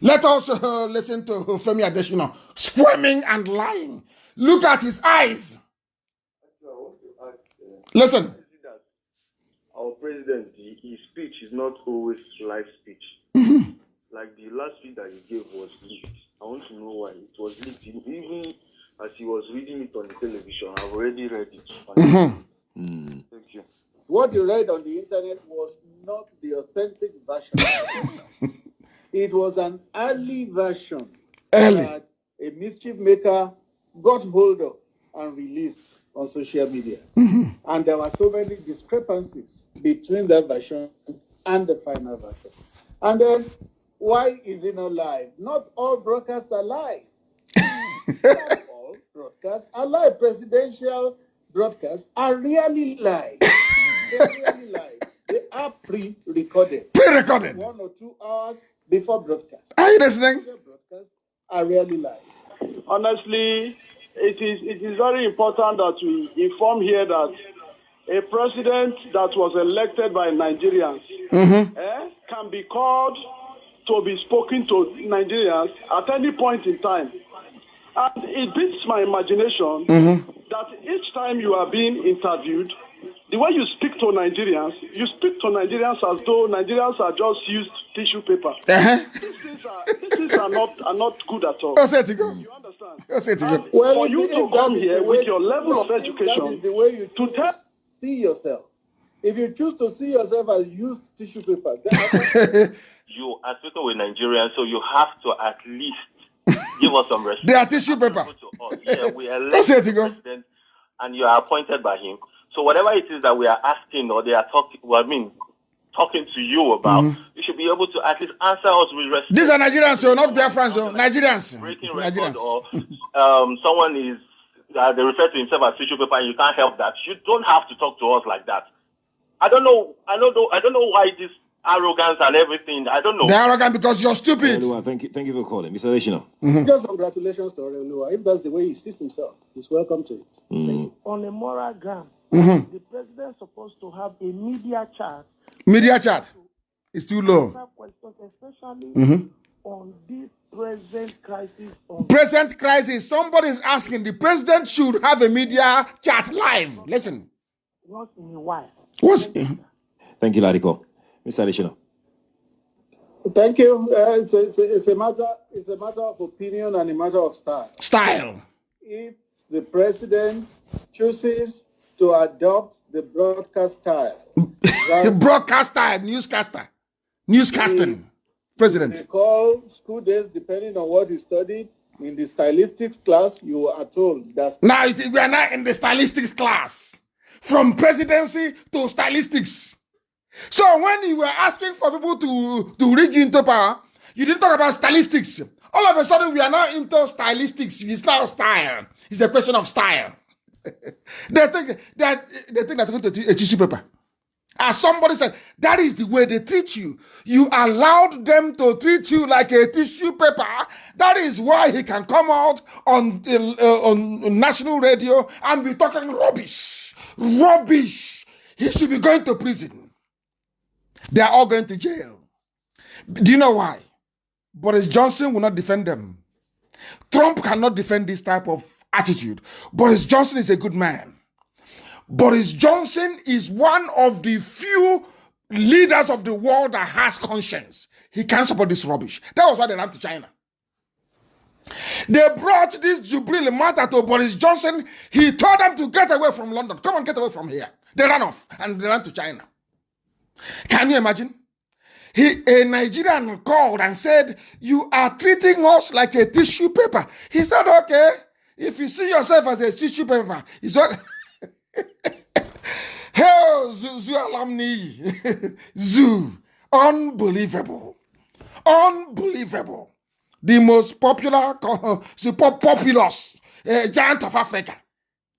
Let us listen to Femi Adesina squirming and lying. Look at his eyes. Listen. Our president, his speech is not always live speech. Like the last speech that he gave was leaked. I want to know why it was leaked. Even as he was reading it on the television, I've already read it. Thank you. What you read on the internet was not the authentic version. It was an early version that a mischief maker got hold of and released on social media. And there were so many discrepancies between that version and the final version. And then, why is it not live? Not all broadcasts are live. Not all broadcasts are live. Presidential broadcasts are really live. They're really live. They are pre-recorded. Pre-recorded. 1 or 2 hours before broadcast. Are you listening? Broadcasts are really live. Honestly, it is very important that we inform here that a president that was elected by Nigerians can be called to be spoken to Nigerians at any point in time. And it beats my imagination that each time you are being interviewed, the way you speak to Nigerians as though Nigerians are just used tissue paper. These things are not good at all. You understand? Well, for you to come here with your level of education, that is the way you to see yourself. If you choose to see yourself as used tissue paper, you are speaking with Nigerians, so you have to at least give us some respect. They are tissue paper. Yeah, we elected the president, and you are appointed by him. So whatever it is that we are asking, or they are talking to you about, you should be able to at least answer us with respect. These are Nigerians, so not Biafrans, so Nigerians. Breaking record, or someone is they refer to himself as tissue paper, and you can't help that. You don't have to talk to us like that. I don't know why this arrogance and everything. I don't know. They're arrogant because you're stupid. Thank you for calling, Mr. Adesina. Just congratulations to Orelua. If that's the way he sees himself, he's welcome to it. On a moral ground, the president is supposed to have a media chat. Media chat is too low. Especially on this present crisis. Present crisis. Somebody is asking. The president should have a media chat live. Listen. Once in a while. Thank you, Ladiko. Mr. Adesina. Thank you. It's a matter of opinion and a matter of style. Style. If the president chooses to adopt the broadcast style, the broadcast style, newscasting, president. They call school days depending on what you studied. In the stylistics class, you are told that. Now we are now in the stylistics class, from presidency to stylistics. So when you were asking for people to rig into power, you didn't talk about stylistics. All of a sudden, we are now into stylistics. It's now style. It's a question of style. they think that they're going to a tissue paper. As somebody said, that is the way they treat you. You allowed them to treat you like a tissue paper. That is why he can come out on national radio and be talking rubbish. Rubbish. He should be going to prison. They are all going to jail. Do you know why? Boris Johnson will not defend them. Trump cannot defend this type of attitude. Boris Johnson is a good man. Boris Johnson is one of the few leaders of the world that has conscience. He can't support this rubbish. That was why they ran to China. They brought this Jubilee matter to Boris Johnson. He told them to get away from London. Come on, get away from here. They ran off and they ran to China. Can you imagine? A Nigerian called and said, "You are treating us like a tissue paper." He said, "Okay, if you see yourself as a tissue paper, it's okay." Hell, Zoo alumni. Zoo. Unbelievable. Unbelievable. The most popular, populous giant of Africa.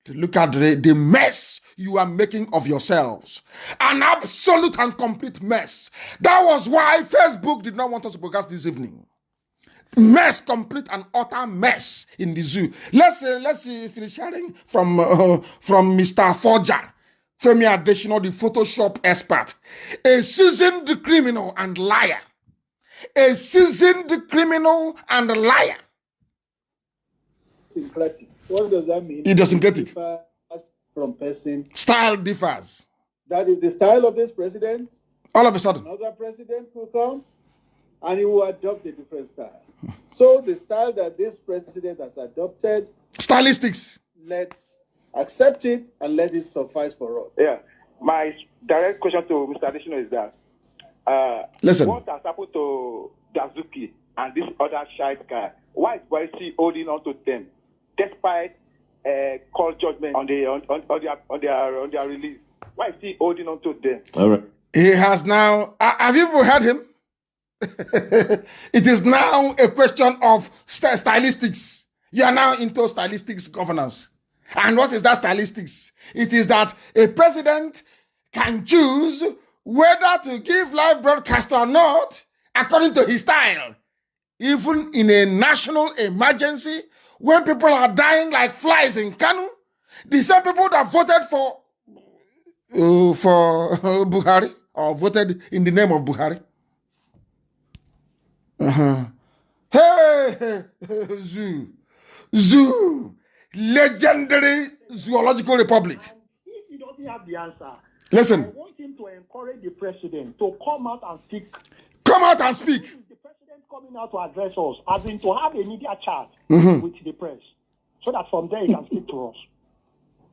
Look at the mess you are making of yourselves. An absolute and complete mess. That was why Facebook did not want us to broadcast this evening. Mess, complete and utter mess in the zoo. Let's finish sharing from Mr. Forger, Femi Adesina, the Photoshop expert, a seasoned criminal and liar. A seasoned criminal and liar. Syncretic. What does that mean? Idiosyncratic. From person. Style differs. That is the style of this president. All of a sudden. Another president will come and he will adopt a different style. So the style that this president has adopted. Stylistics. Let's accept it and let it suffice for us. Yeah. My direct question to Mr. Adesina is that listen. What has happened to Dazuki and this other shy guy? Why is YC holding on to them despite court judgment on their release? Why is he holding on to them? All right. He has now. Have you ever heard him? It is now a question of stylistics. You are now into stylistics governance. And what is that stylistics? It is that a president can choose whether to give live broadcast or not according to his style. Even in a national emergency, when people are dying like flies in Kanu, the same people that voted for Buhari or voted in the name of Buhari. Hey, zoo, legendary zoological republic. If he doesn't have the answer, listen. I want him to encourage the president to come out and speak. Come out and speak. The president coming out to address us, as in to have a media chat with the press, so that from there he can speak to us.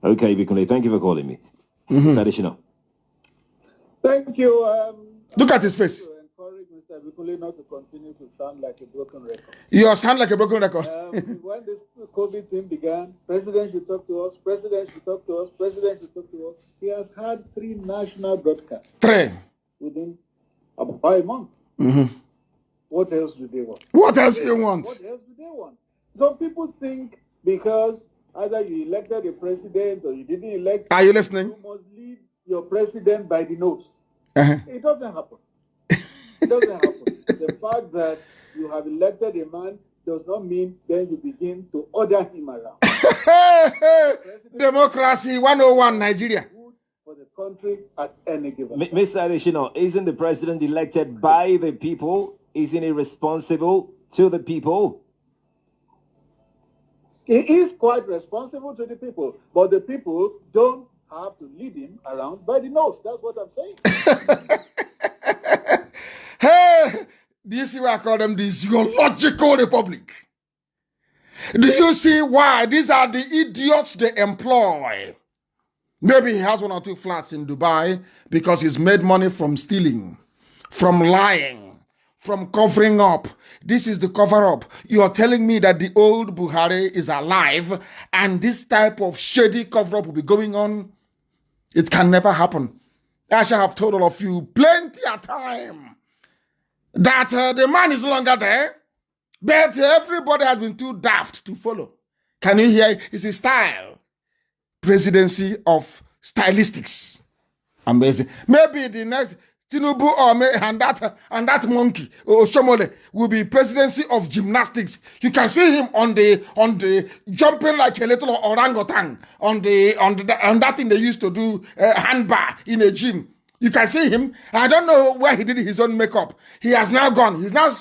Okay, Bikunle, thank you for calling me. Additional. Thank you. Look at his face. To encourage Mr. Bikunle not to continue to sound like a broken record. You sound like a broken record. When this COVID thing began, President should talk to us, President should talk to us, President should talk to us. He has had 3 national broadcasts. 3. Within about a month. What else do they want? What else do you want? What else do they want? Some people think because either you elected a president or you didn't elect. Are you listening? You must lead your president by the nose. It doesn't happen. It doesn't happen. The fact that you have elected a man does not mean then you begin to order him around. Democracy 101 Nigeria. For the country at any given time. Mr. Adesina, isn't the president elected by the people? Isn't he responsible to the people? He is quite responsible to the people, but the people don't have to lead him around by the nose. That's what I'm saying. Hey, do you see why I call them the zoological republic? Do you see why? These are the idiots they employ. Maybe he has 1 or 2 flats in Dubai because he's made money from stealing, from lying, from covering up. This is the cover up. You are telling me that the old Buhari is alive and this type of shady cover up will be going on? It can never happen. I shall have told all of you plenty of time that the man is no longer there, but everybody has been too daft to follow. Can you hear? It's his style. Presidency of stylistics. Amazing. Maybe the next Tinubu and that monkey Shomole will be presidency of gymnastics. You can see him on the jumping like a little orangutan on that thing they used to do hand bar in a gym. You can see him. I don't know where he did his own makeup. He has now gone. He's now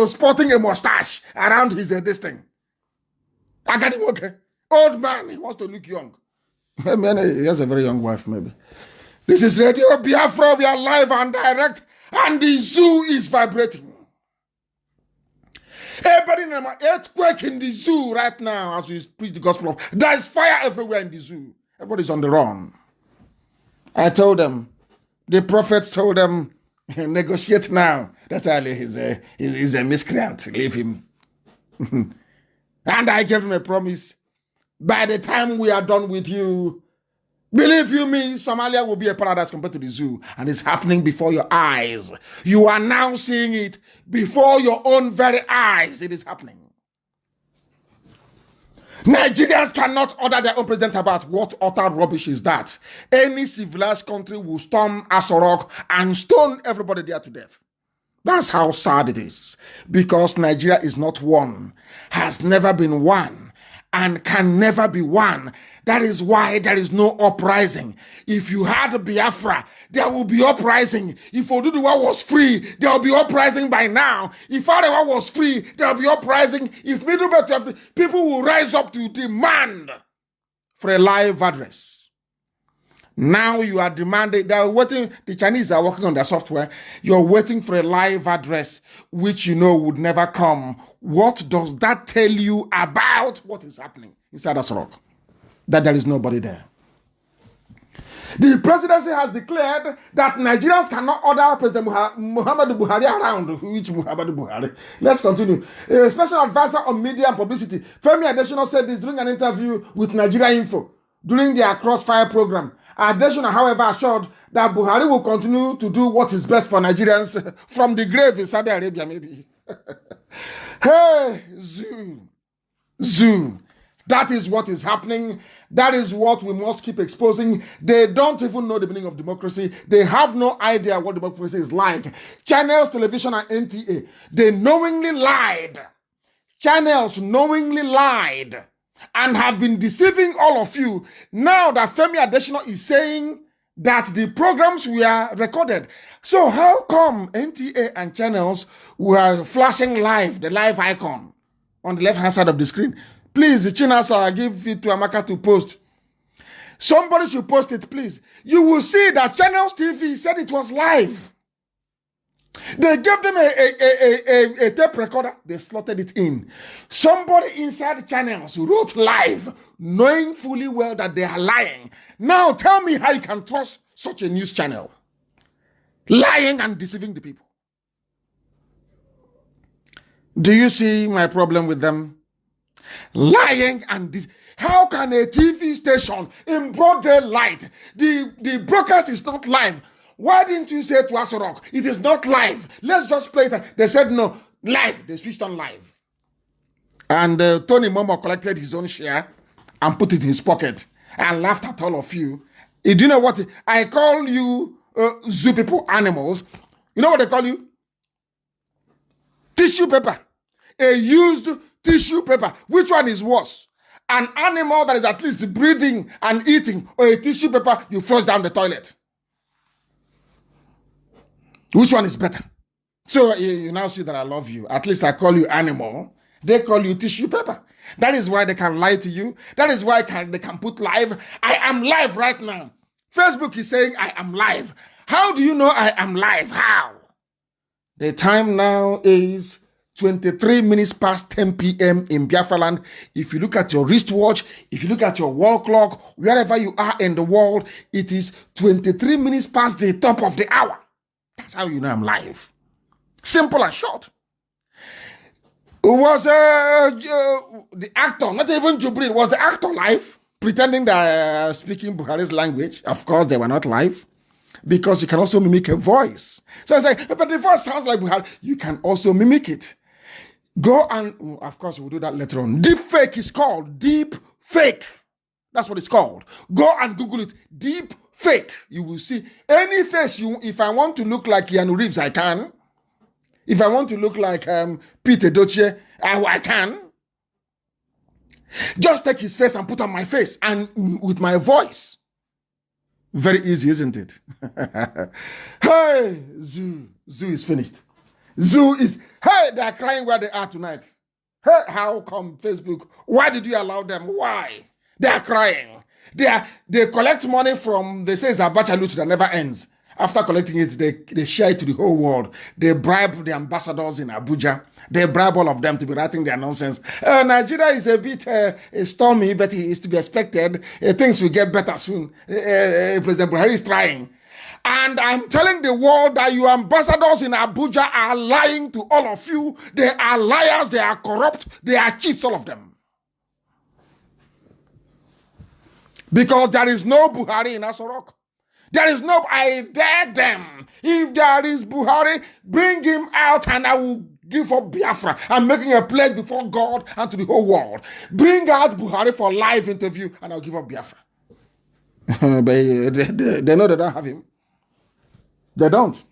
sporting a mustache around his this thing. I got him. Okay. Old man. He wants to look young. I mean, he has a very young wife, maybe. This is Radio Biafra. We are live and direct, and the zoo is vibrating. Everybody earthquake in the zoo right now as we preach the gospel. There is fire everywhere in the zoo. Everybody's on the run. I told them, the prophets told them, negotiate now. That's why he's a miscreant. Leave him. And I gave him a promise. By the time we are done with you, believe you me, Somalia will be a paradise compared to the zoo. And it's happening before your eyes. You are now seeing it before your own very eyes. It is happening. Nigerians cannot order their own president about what utter rubbish is that. Any civilized country will storm Asorok and stone everybody there to death. That's how sad it is. Because Nigeria is not one, has never been one, and can never be one. That is why there is no uprising. If you had Biafra, there will be uprising. If Oduduwa was free, there will be uprising by now. If Arewa was free, there will be uprising. If Middlebelt was free, people will rise up to demand for a live address. Now you are demanding, they are waiting, the Chinese are working on their software. You're waiting for a live address, which you know would never come. What does that tell you about what is happening inside Asorok? That there is nobody there. The presidency has declared that Nigerians cannot order President Muhammadu Buhari around. Which Muhammadu Buhari? Let's continue. A special advisor on media and publicity, Femi Adesina, said this during an interview with Nigeria Info during their Crossfire program. Adesina, however, assured that Buhari will continue to do what is best for Nigerians from the grave in Saudi Arabia, maybe. Hey, Zoo. That is what is happening. That is what we must keep exposing. They don't even know the meaning of democracy. They have no idea what democracy is like. Channels, television, and NTA, they knowingly lied. Channels knowingly lied and have been deceiving all of you. Now that Femi Adesina is saying that the programs were recorded. So how come NTA and channels were flashing live, the live icon on the left-hand side of the screen? Please, Chinasa, give it to Amaka to post. Somebody should post it, please. You will see that Channels TV said it was live. They gave them a tape recorder. They slotted it in. Somebody inside Channels wrote live, knowing fully well that they are lying. Now tell me how you can trust such a news channel. Lying and deceiving the people. Do you see my problem with them? Lying and this. How can a TV station in broad daylight, the broadcast is not live? Why didn't you say to Asorok, it is not live? Let's just play it. They said no, live. They switched on live. And Tony Momo collected his own share and put it in his pocket and laughed at all of you. Do you know what? I call you zoo people animals. You know what they call you? Tissue paper. A used tissue paper. Which one is worse? An animal that is at least breathing and eating, or a tissue paper you flush down the toilet? Which one is better? So you now see that I love you. At least I call you animal. They call you tissue paper. That is why they can lie to you. That is why they can put live. I am live right now. Facebook is saying I am live. How do you know I am live? How? The time now is 23 minutes past 10 p.m. in Biafra land. If you look at your wristwatch, if you look at your wall clock, wherever you are in the world, it is 23 minutes past the top of the hour. That's how you know I'm live. Simple and short. Was the actor, not even Jubril, was the actor live? Pretending that speaking Buhari's language? Of course, they were not live. Because you can also mimic a voice. So I say, but the voice sounds like Buhari. You can also mimic it. Go and, of course, we'll do that later on. Deep fake is called. Deep fake. That's what it's called. Go and Google it. Deep fake. You will see any face if I want to look like Keanu Reeves, I can. If I want to look like Peter Doche, I can. Just take his face and put on my face and with my voice. Very easy, isn't it? Hey, Zoo is finished. Zoo is, hey, they're crying where they are tonight. Hey, how come Facebook? Why did you allow them? Why? They are crying. They collect money from, they say it's a Abacha loot that never ends. After collecting it, they share it to the whole world. They bribe the ambassadors in Abuja. They bribe all of them to be writing their nonsense. Nigeria is a bit stormy, but it is to be expected. Things will get better soon. President Buhari is trying. And I'm telling the world that your ambassadors in Abuja are lying to all of you. They are liars, they are corrupt, they are cheats, all of them. Because there is no Buhari in Asorok. There is no, I dare them. If there is Buhari, bring him out and I will give up Biafra. I'm making a pledge before God and to the whole world. Bring out Buhari for live interview and I'll give up Biafra. But they know they don't have him. They don't.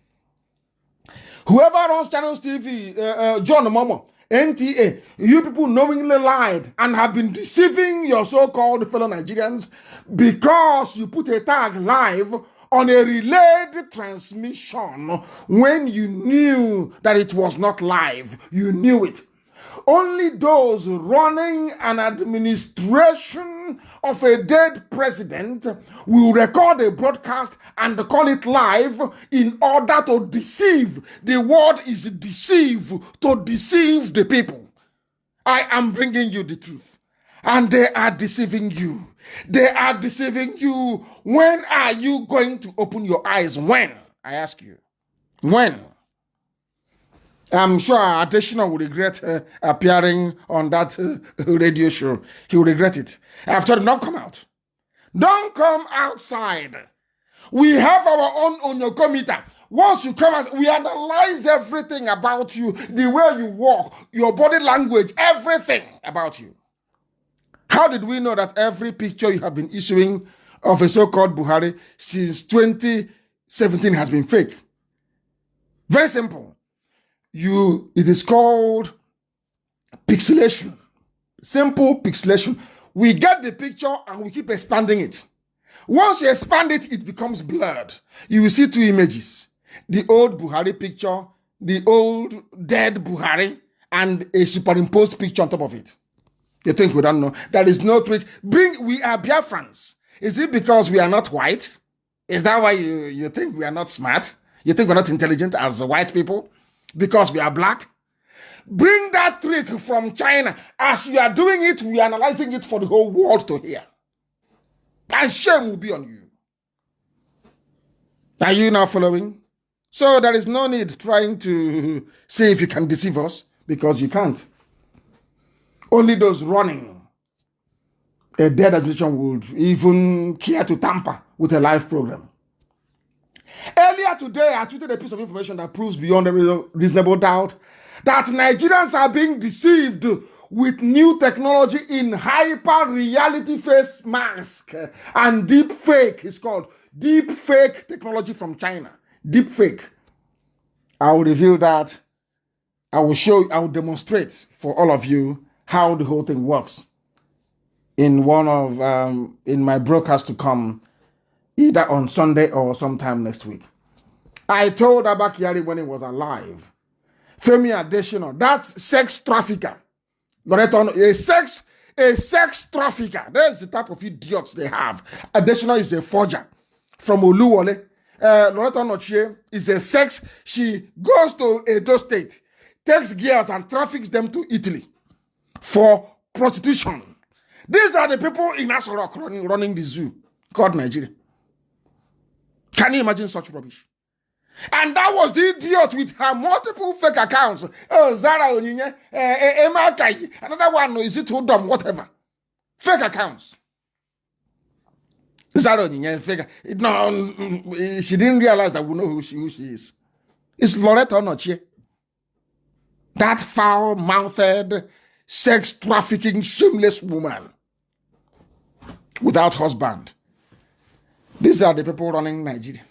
Whoever runs Channels TV, John Momo, NTA, you people knowingly lied and have been deceiving your so-called fellow Nigerians because you put a tag live on a relayed transmission when you knew that it was not live. You knew it. Only those running an administration of a dead president will record a broadcast and call it live in order to deceive. The word is deceive, to deceive the people. I am bringing you the truth. And they are deceiving you. They are deceiving you. When are you going to open your eyes? When? I ask you. When? I'm sure Adesina will regret appearing on that radio show. He will regret it. I've told him, don't come out. Don't come outside. We have our own onyokometer. Once you come out, we analyze everything about you, the way you walk, your body language, everything about you. How did we know that every picture you have been issuing of a so-called Buhari since 2017 has been fake? Very simple. It is called pixelation. Simple pixelation. We get the picture and we keep expanding it. Once you expand it, it becomes blurred. You will see two images. The old Buhari picture, the old dead Buhari, and a superimposed picture on top of it. You think we don't know? There is no trick. We are Biafrans. Is it because we are not white? Is that why you think we are not smart? You think we're not intelligent as white people? Because we are black? Bring that trick from China. As you are doing it, we are analyzing it for the whole world to hear. And shame will be on you. Are you now following? So there is no need trying to see if you can deceive us, because you can't. Only those running a dead administration would even care to tamper with a live program. Earlier today, I tweeted a piece of information that proves beyond a reasonable doubt that Nigerians are being deceived with new technology in hyper-reality face mask and deep fake. It's called deep fake technology from China. Deep fake. I will reveal that. I will demonstrate for all of you how the whole thing works in in my broadcast to come, either on Sunday or sometime next week. I told Abba Kyari when he was alive, Femi Adesina, that's sex trafficker. A sex trafficker. That's the type of idiots they have. Adesina is a forger from Oluwole. Loretta Nochie is a sex. She goes to Edo State, takes girls and traffics them to Italy for prostitution. These are the people in Asorok running the zoo called Nigeria. Can you imagine such rubbish? And that was the idiot with her multiple fake accounts. Oh, Zara Onyinye, Emma Kai, another one, is it Udom, whatever. Fake accounts. Zara Onyinye, fake. No, she didn't realize that we know who she is. It's Loretta Nochie. That foul-mouthed, sex-trafficking, shameless woman without husband. These are the people running Nigeria.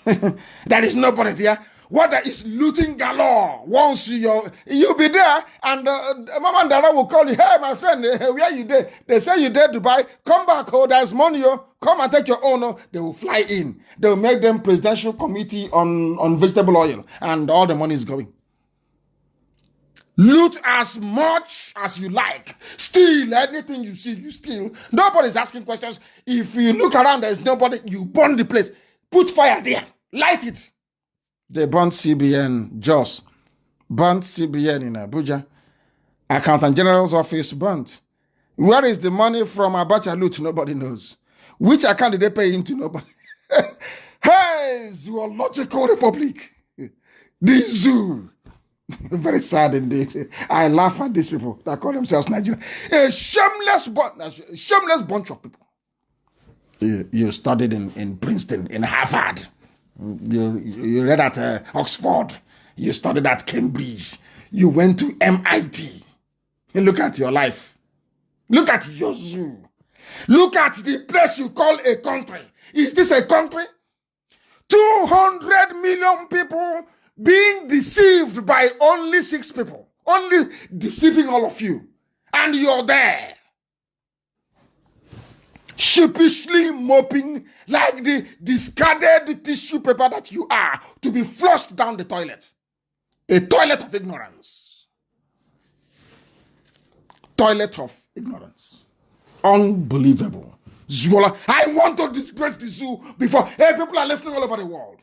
There is nobody there. What is looting galore? Once you'll be there, and Mama and Dada will call you. Hey, my friend, where you there? They say you there, Dubai. Come back. Oh, there's money. Oh, come and take your own. Oh. They will fly in. They will make them presidential committee on vegetable oil, and all the money is going. Loot as much as you like. Steal anything you see, you steal. Nobody's asking questions. If you look around, there's nobody, you burn the place. Put fire there. Light it. They burnt CBN, Jos. Burnt CBN in Abuja. Accountant General's office burnt. Where is the money from Abacha loot? Nobody knows. Which account did they pay into? Nobody. Hey, Zoological Republic. The zoo. Very sad indeed. I laugh at these people that call themselves Nigerian. A shameless bunch of people. You studied in Princeton, in Harvard. You read at Oxford. You studied at Cambridge. You went to MIT. And look at your life. Look at your zoo. Look at the place you call a country. Is this a country? 200 million people being deceived by only 6 people. Only deceiving all of you. And you're there. Sheepishly moping like the discarded tissue paper that you are to be flushed down the toilet. A toilet of ignorance. Toilet of ignorance. Unbelievable. Zola, I want to disgrace the zoo before people are listening all over the world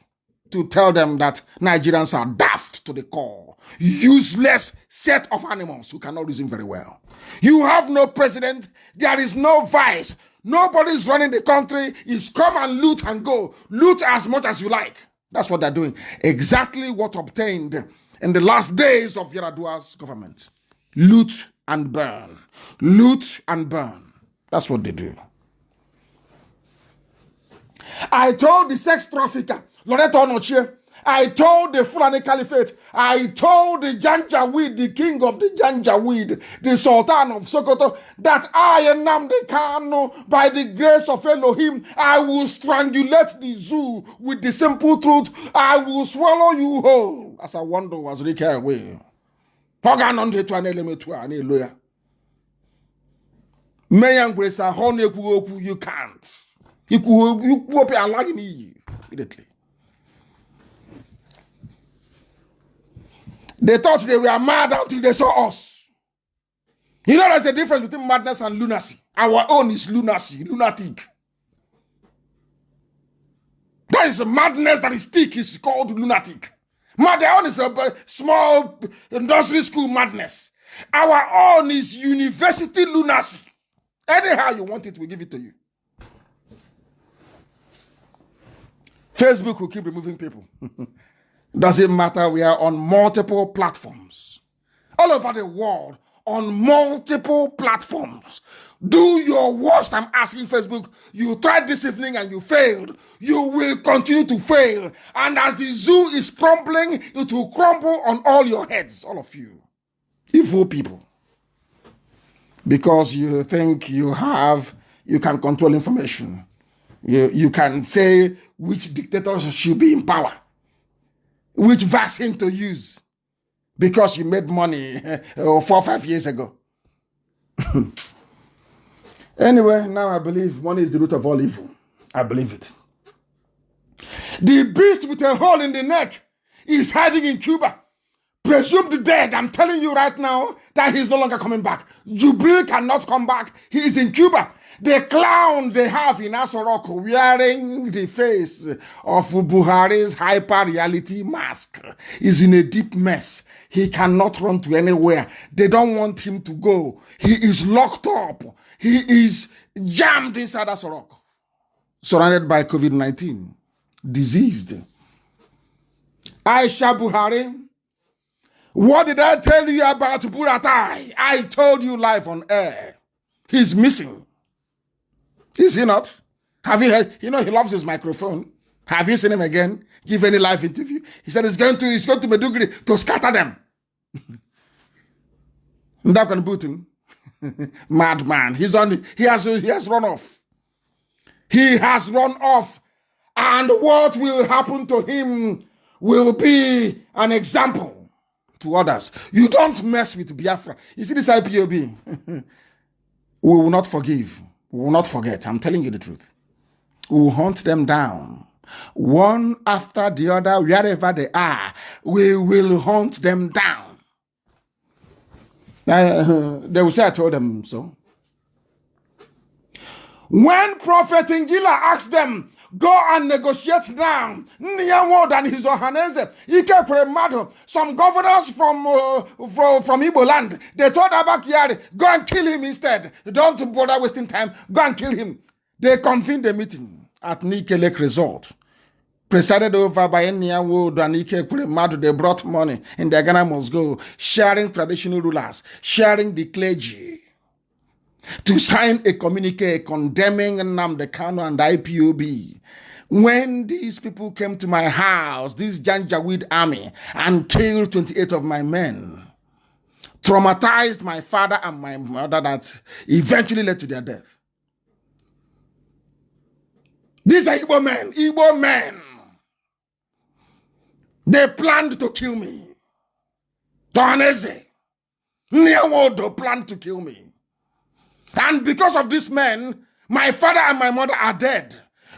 to tell them that Nigerians are daft to the core. Useless set of animals who cannot reason very well. You have no president. There is no vice. Nobody is running the country. It's come and loot and go. Loot as much as you like. That's what they're doing. Exactly what obtained in the last days of Yaradua's government. Loot and burn. Loot and burn. That's what they do. I told the sex trafficker, Loreto Onochie, I told the Fulani Caliphate, I told the Janjaweed, the king of the Janjaweed, the Sultan of Sokoto, that I, Nnamdi Kanu, by the grace of Elohim, I will strangulate the zoo with the simple truth. I will swallow you whole. As I wonder was Ricky away. You can't. You be allowing immediately. They thought they were mad until they saw us. You know there's a difference between madness and lunacy. Our own is lunacy, lunatic. That is a madness that is thick, is called lunatic. Their own is a small industry school madness. Our own is university lunacy. Anyhow you want it, we give it to you. Facebook will keep removing people. Doesn't matter, we are on multiple platforms. All over the world, on multiple platforms. Do your worst, I'm asking Facebook. You tried this evening and you failed. You will continue to fail. And as the zoo is crumbling, it will crumble on all your heads, all of you. Evil people. Because you think you can control information. You can say which dictators should be in power. Which vaccine to use. Because you made money 4 or 5 years ago. Anyway, now I believe money is the root of all evil. I believe it. The beast with a hole in the neck is hiding in Cuba. Presumed dead. I'm telling you right now that he's no longer coming back. Jubril cannot come back. He is in Cuba. The clown they have in Asorok wearing the face of Buhari's hyper-reality mask is in a deep mess. He cannot run to anywhere. They don't want him to go. He is locked up. He is jammed inside Asorok, surrounded by COVID-19, diseased. Aisha Buhari, what did I tell you about Buratai? I told you live on air. He's missing. Is he not? Have you heard? You know, he loves his microphone. Have you seen him again? Give any live interview? He said he's going to Maiduguri to scatter them. Ndakan Putin. Madman. He has run off. He has run off. And what will happen to him will be an example to others. You don't mess with Biafra. You see this IPob? We will not forgive. We will not forget. I'm telling you the truth. We will hunt them down. One after the other, wherever they are, we will hunt them down. They will say I told them so. When Prophet Ngila asked them, Go and negotiate now. Nnianwo and his Ohaneze. Ike Premado. Some governors from Igbo land. They told Abakari, go and kill him instead. Don't bother wasting time. Go and kill him. They convened a meeting at Nike Lake Resort, presided over by Nnianwo and Ike Premado. They brought money in the Ghana must go, sharing traditional rulers, sharing the clergy, to sign a communique condemning Nnamdi, Kanu and IPob. When these people came to my house, this Janjaweed army, and killed 28 of my men, traumatized my father and my mother, that eventually led to their death. These are Igbo men, Igbo men. They planned to kill me. Tohaneze, Nnianwo planned to kill me. And because of these men, my father and my mother are dead.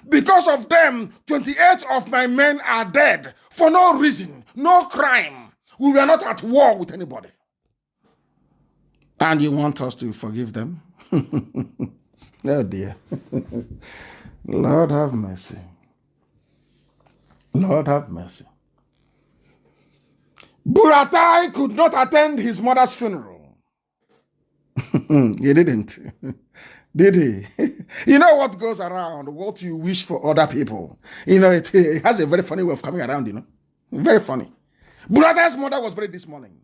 Because of them, 28 of my men are dead. For no reason, no crime. We were not at war with anybody. And you want us to forgive them? Oh dear. Lord have mercy. Lord have mercy. Buratai could not attend his mother's funeral. He didn't. Did he? You know what goes around, what you wish for other people. You know, it has a very funny way of coming around, you know. Very funny. Buratai's mother was buried this morning.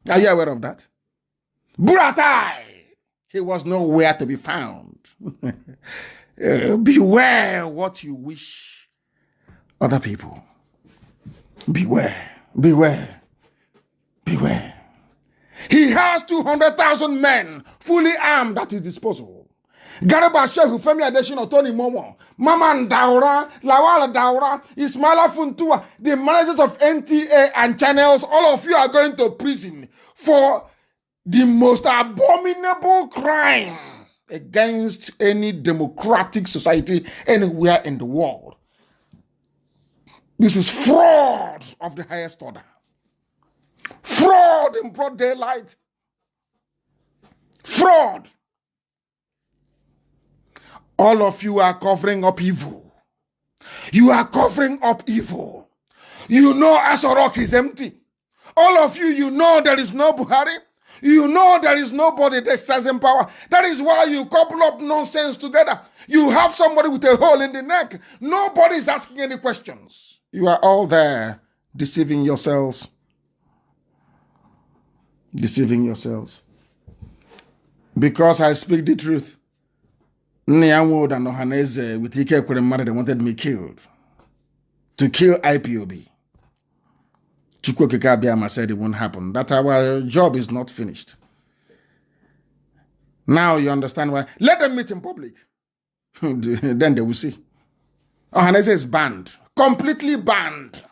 Are you aware of that? Buratai, he was nowhere to be found. Beware what you wish other people. Beware, beware, beware. He has 200,000 men fully armed at his disposal. Garba Shehu, Femi Adesina, Tony Momo, Maman Daura, Lawala Daura, Ismaila Funtua, the managers of NTA and channels, all of you are going to prison for the most abominable crime against any democratic society anywhere in the world. This is fraud of the highest order. Fraud in broad daylight. Fraud. All of you are covering up evil. You are covering up evil. You know Asorok is empty. All of you, you know there is no Buhari. You know there is nobody that stands in power. That is why you couple up nonsense together. You have somebody with a hole in the neck. Nobody is asking any questions. You are all there deceiving yourselves. Deceiving yourselves. Because I speak the truth. Nnamdi and Ohaneze with Ike Ekweremadu, they wanted me killed. To kill IPob. Chukwuokike Abịama said it won't happen. That our job is not finished. Now you understand why. Let them meet in public. Then they will see. Ohaneze is banned. Completely banned.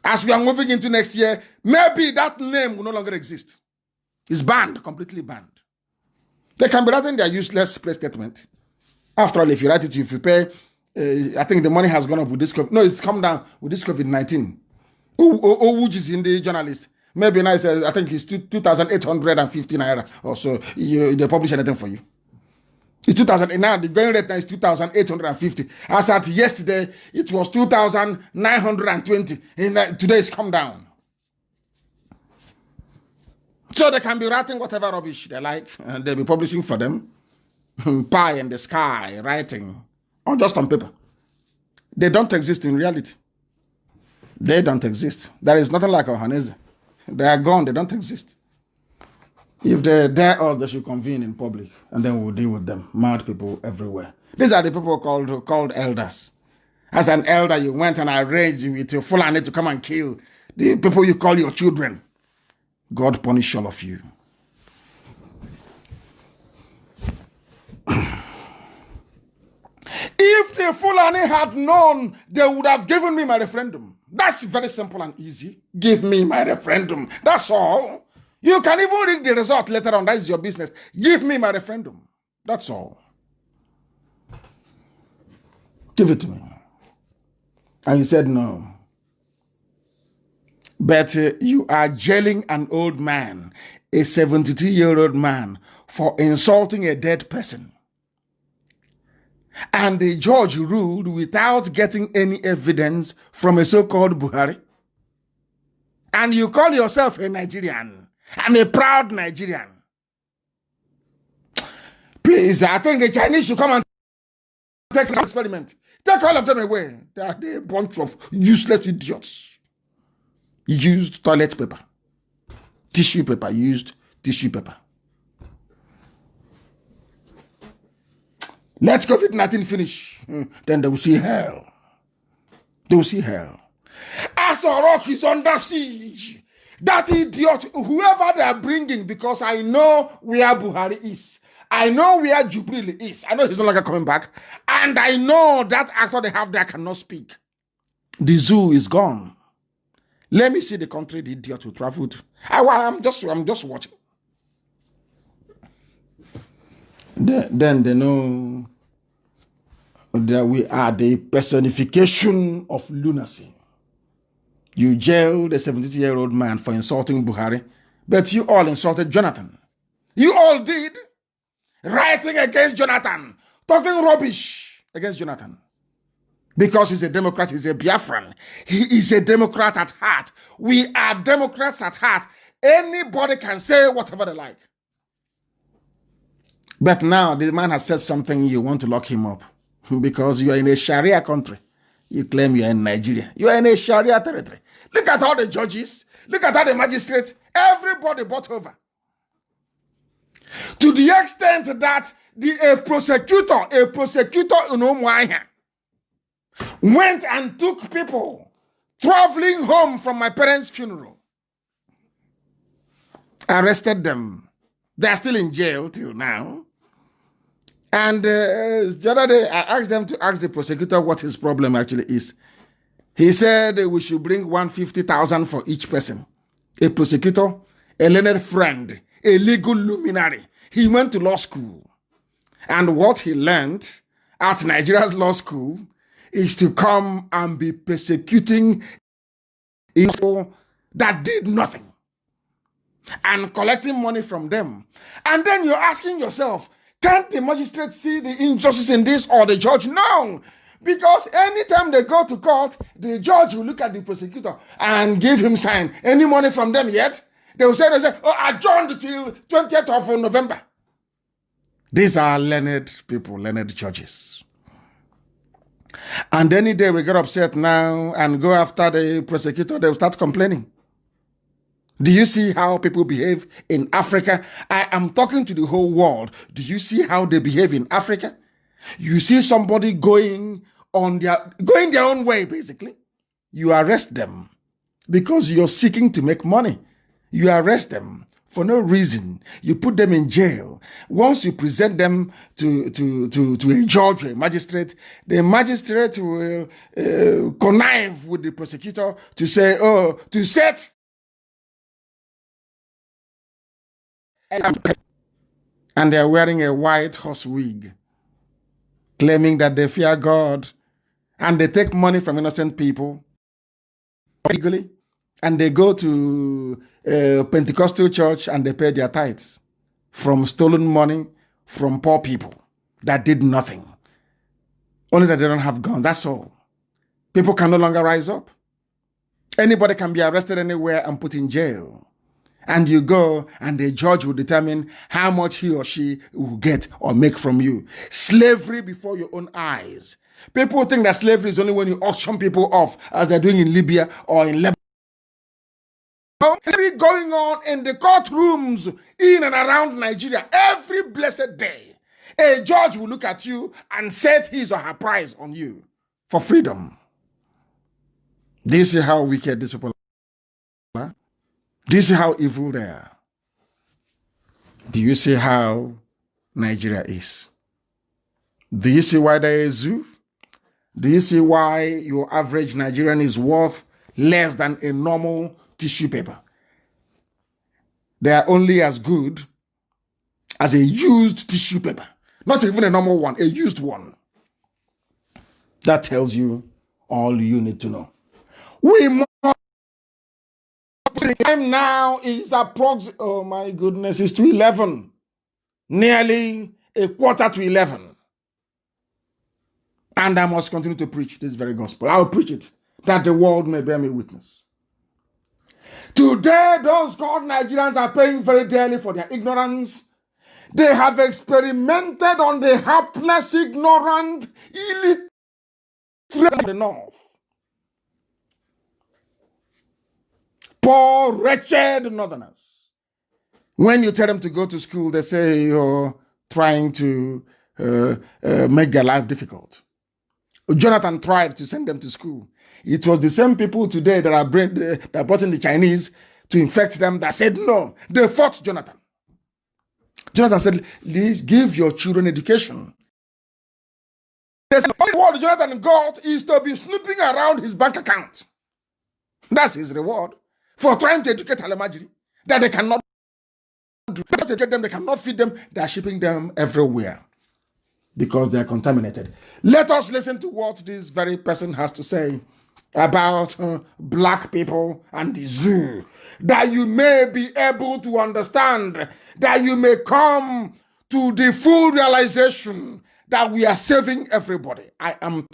As we are moving into next year, maybe that name will no longer exist. It's banned, completely banned. They can be writing their useless press statement. After all, if you write it, if you pay, I think the money has gone up with this COVID. No, it's come down with this COVID-19. Which is in the journalist. Maybe now I think it's 2,850 naira or so. They publish anything for you. It's 2,000. Now the going rate now is 2,850. As at yesterday, it was 2,920. Today it's come down. So they can be writing whatever rubbish they like, and they'll be publishing for them. Pie in the sky, writing, or just on paper. They don't exist in reality. They don't exist. There is nothing like Ohaneze. They are gone. They don't exist. If they dare us, they should convene in public, and then we'll deal with them. Mad people everywhere. These are the people called elders. As an elder, you went and arranged with your Fulani to come and kill the people you call your children. God punish all of you. If the Fulani had known, they would have given me my referendum. That's very simple and easy. Give me my referendum. That's all. You can even read the result later on. That is your business. Give me my referendum. That's all. Give it to me. And you said no. But you are jailing an old man, a 72-year-old man, for insulting a dead person. And the judge ruled without getting any evidence from a so-called Buhari. And you call yourself a Nigerian. I'm a proud Nigerian. Please, I think the Chinese should come and take an experiment. Take all of them away. They are a bunch of useless idiots. Used toilet paper. Tissue paper. Used tissue paper. Let COVID-19 finish. Then they will see hell. They will see hell. Asorok is under siege. That idiot, whoever they are bringing, because I know where Buhari is. I know where Jubril is. I know he's no longer coming back. And I know that actor they have there cannot speak. The zoo is gone. Let me see the country the idiot who traveled. I'm just watching. Then they know that we are the personification of lunacy. You jailed a 72-year-old man for insulting Buhari, but you all insulted Jonathan. You all did. Writing against Jonathan, talking rubbish against Jonathan. Because he's a Democrat, he's a Biafran. He is a Democrat at heart. We are Democrats at heart. Anybody can say whatever they like. But now the man has said something, you want to lock him up. Because you are in a Sharia country. You claim you are in Nigeria. You are in a Sharia territory. Look at all the judges. Look at all the magistrates. Everybody bought over. To the extent that a prosecutor in Umuahia went and took people traveling home from my parents' funeral. Arrested them. They are still in jail till now. And the other day, I asked them to ask the prosecutor what his problem actually is. He said we should bring 150,000 for each person. A prosecutor, a learned friend, a legal luminary. He went to law school. And what he learned at Nigeria's law school is to come and be persecuting people that did nothing. And collecting money from them. And then you're asking yourself, can't the magistrate see the injustice in this or the judge? No. Because anytime they go to court, the judge will look at the prosecutor and give him sign. Any money from them yet? They will say, oh, adjourned till 20th of November. These are learned people, learned judges. And any day we get upset now and go after the prosecutor, they will start complaining. Do you see how people behave in Africa? I am talking to the whole world. Do you see how they behave in Africa? You see somebody going their own way, basically. You arrest them because you're seeking to make money. You arrest them for no reason. You put them in jail. Once you present them to a judge or a magistrate, the magistrate will connive with the prosecutor to say, oh, to set. And they're wearing a white horse wig, claiming that they fear God, and they take money from innocent people legally, and they go to a Pentecostal church and they pay their tithes from stolen money from poor people that did nothing. Only that they don't have guns, that's all. People can no longer rise up. Anybody can be arrested anywhere and put in jail. And you go and the judge will determine how much he or she will get or make from you. Slavery before your own eyes. People think that slavery is only when you auction people off, as they're doing in Libya or in Lebanon. Slavery going on in the courtrooms in and around Nigeria every blessed day. A judge will look at you and set his or her price on you for freedom. Do you see how wicked these people are? Do you see how evil they are? Do you see how Nigeria is? Do you see why there is a zoo? Do you see why your average Nigerian is worth less than a normal tissue paper? They are only as good as a used tissue paper. Not even a normal one, a used one. That tells you all you need to know. We must. The time now is approximately, oh my goodness, it's 2:11. Nearly a quarter to 11. And I must continue to preach this very gospel. I'll preach it, that the world may bear me witness. Today, those called Nigerians are paying very dearly for their ignorance. They have experimented on the helpless, ignorant, illiterate of the North. Poor, wretched Northerners. When you tell them to go to school, they say you're trying to make their life difficult. Jonathan tried to send them to school. It was the same people today that brought in the Chinese to infect them that said no. They fought Jonathan. Jonathan said, please give your children education. The only reward Jonathan got is to be snooping around his bank account. That's his reward for trying to educate Alamajiri. That they cannot do. They cannot feed them. They are shipping them everywhere because they are contaminated. Let us listen to what this very person has to say about black people and the zoo, that you may be able to understand, that you may come to the full realization that we are saving everybody. I am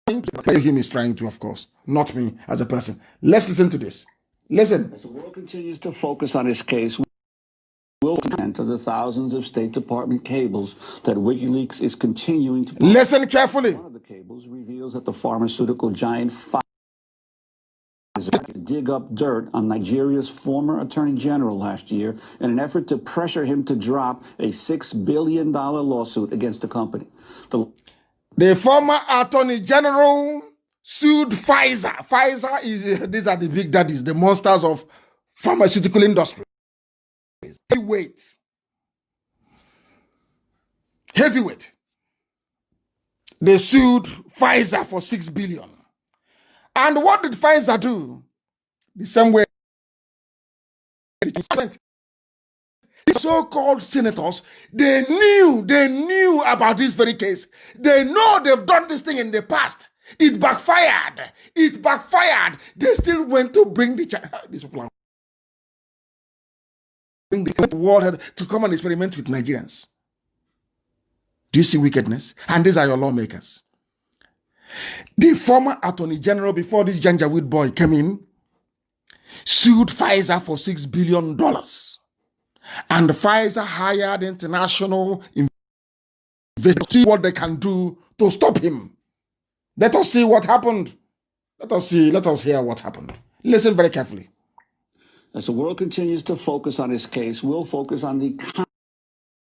trying to, him is trying to, of course, not me as a person. Let's listen to this. Listen. As the world continues to focus on his case, we'll enter the thousands of State Department cables that WikiLeaks is continuing to publish. Listen carefully. One of the cables reveals that the pharmaceutical giant Pfizer dig up dirt on Nigeria's former Attorney General last year in an effort to pressure him to drop a $6 billion lawsuit against the company. The former Attorney General sued Pfizer. Pfizer these are the big daddies, the monsters of pharmaceutical industry. Heavyweight. They sued Pfizer for $6 billion. And what did Pfizer do? The same way. The so-called senators, they knew about this very case. They know they've done this thing in the past. It backfired. They still went to bring this plan. Bring the world to come and experiment with Nigerians. Do you see wickedness? And these are your lawmakers. The former Attorney General, before this Janjaweed boy came in, sued Pfizer for $6 billion. And Pfizer hired international investors to see what they can do to stop him. Let us see what happened. Let us hear what happened. Listen very carefully. As the world continues to focus on his case, we'll focus on the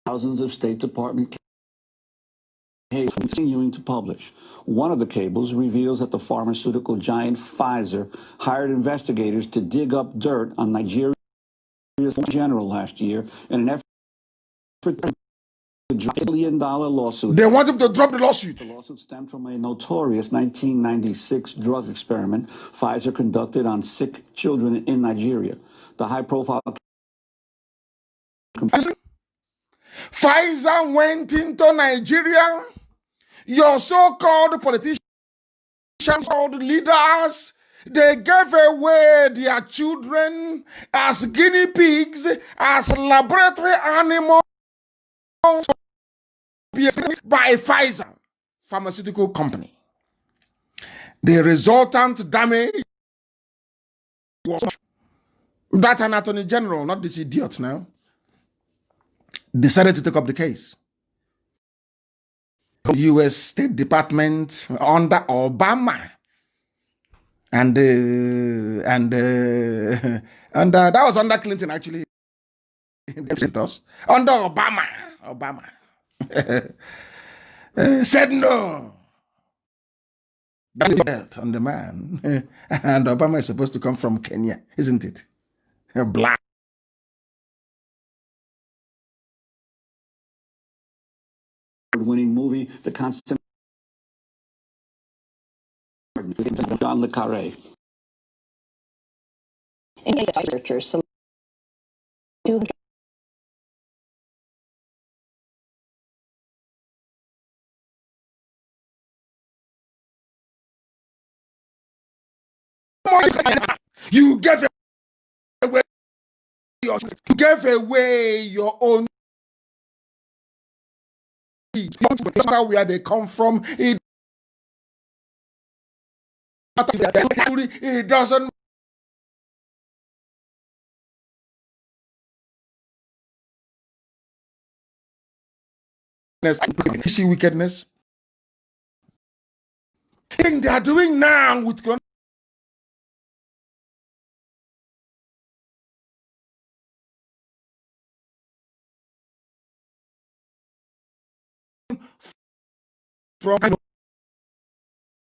thousands of State Department cables continuing to publish. One of the cables reveals that the pharmaceutical giant Pfizer hired investigators to dig up dirt on Nigeria's general last year in an effort to drop $1 billion lawsuit. They want him to drop the lawsuit. The lawsuit stemmed from a notorious 1996 drug experiment Pfizer conducted on sick children in Nigeria. The high-profile Pfizer went into Nigeria. Your so-called politicians, called leaders, they gave away their children as guinea pigs, as laboratory animals by Pfizer pharmaceutical company. The resultant damage was that an Attorney General, not this idiot now, decided to take up the case. U.S. State Department under Obama, and that was under Clinton actually. Under Obama said no. That's on the man, and Obama is supposed to come from Kenya, isn't it? Black. winning movie, The Constant John Le Carre. In researchers, some you gave away your own matter where they come from, it doesn't see wickedness. Thing they are doing now with from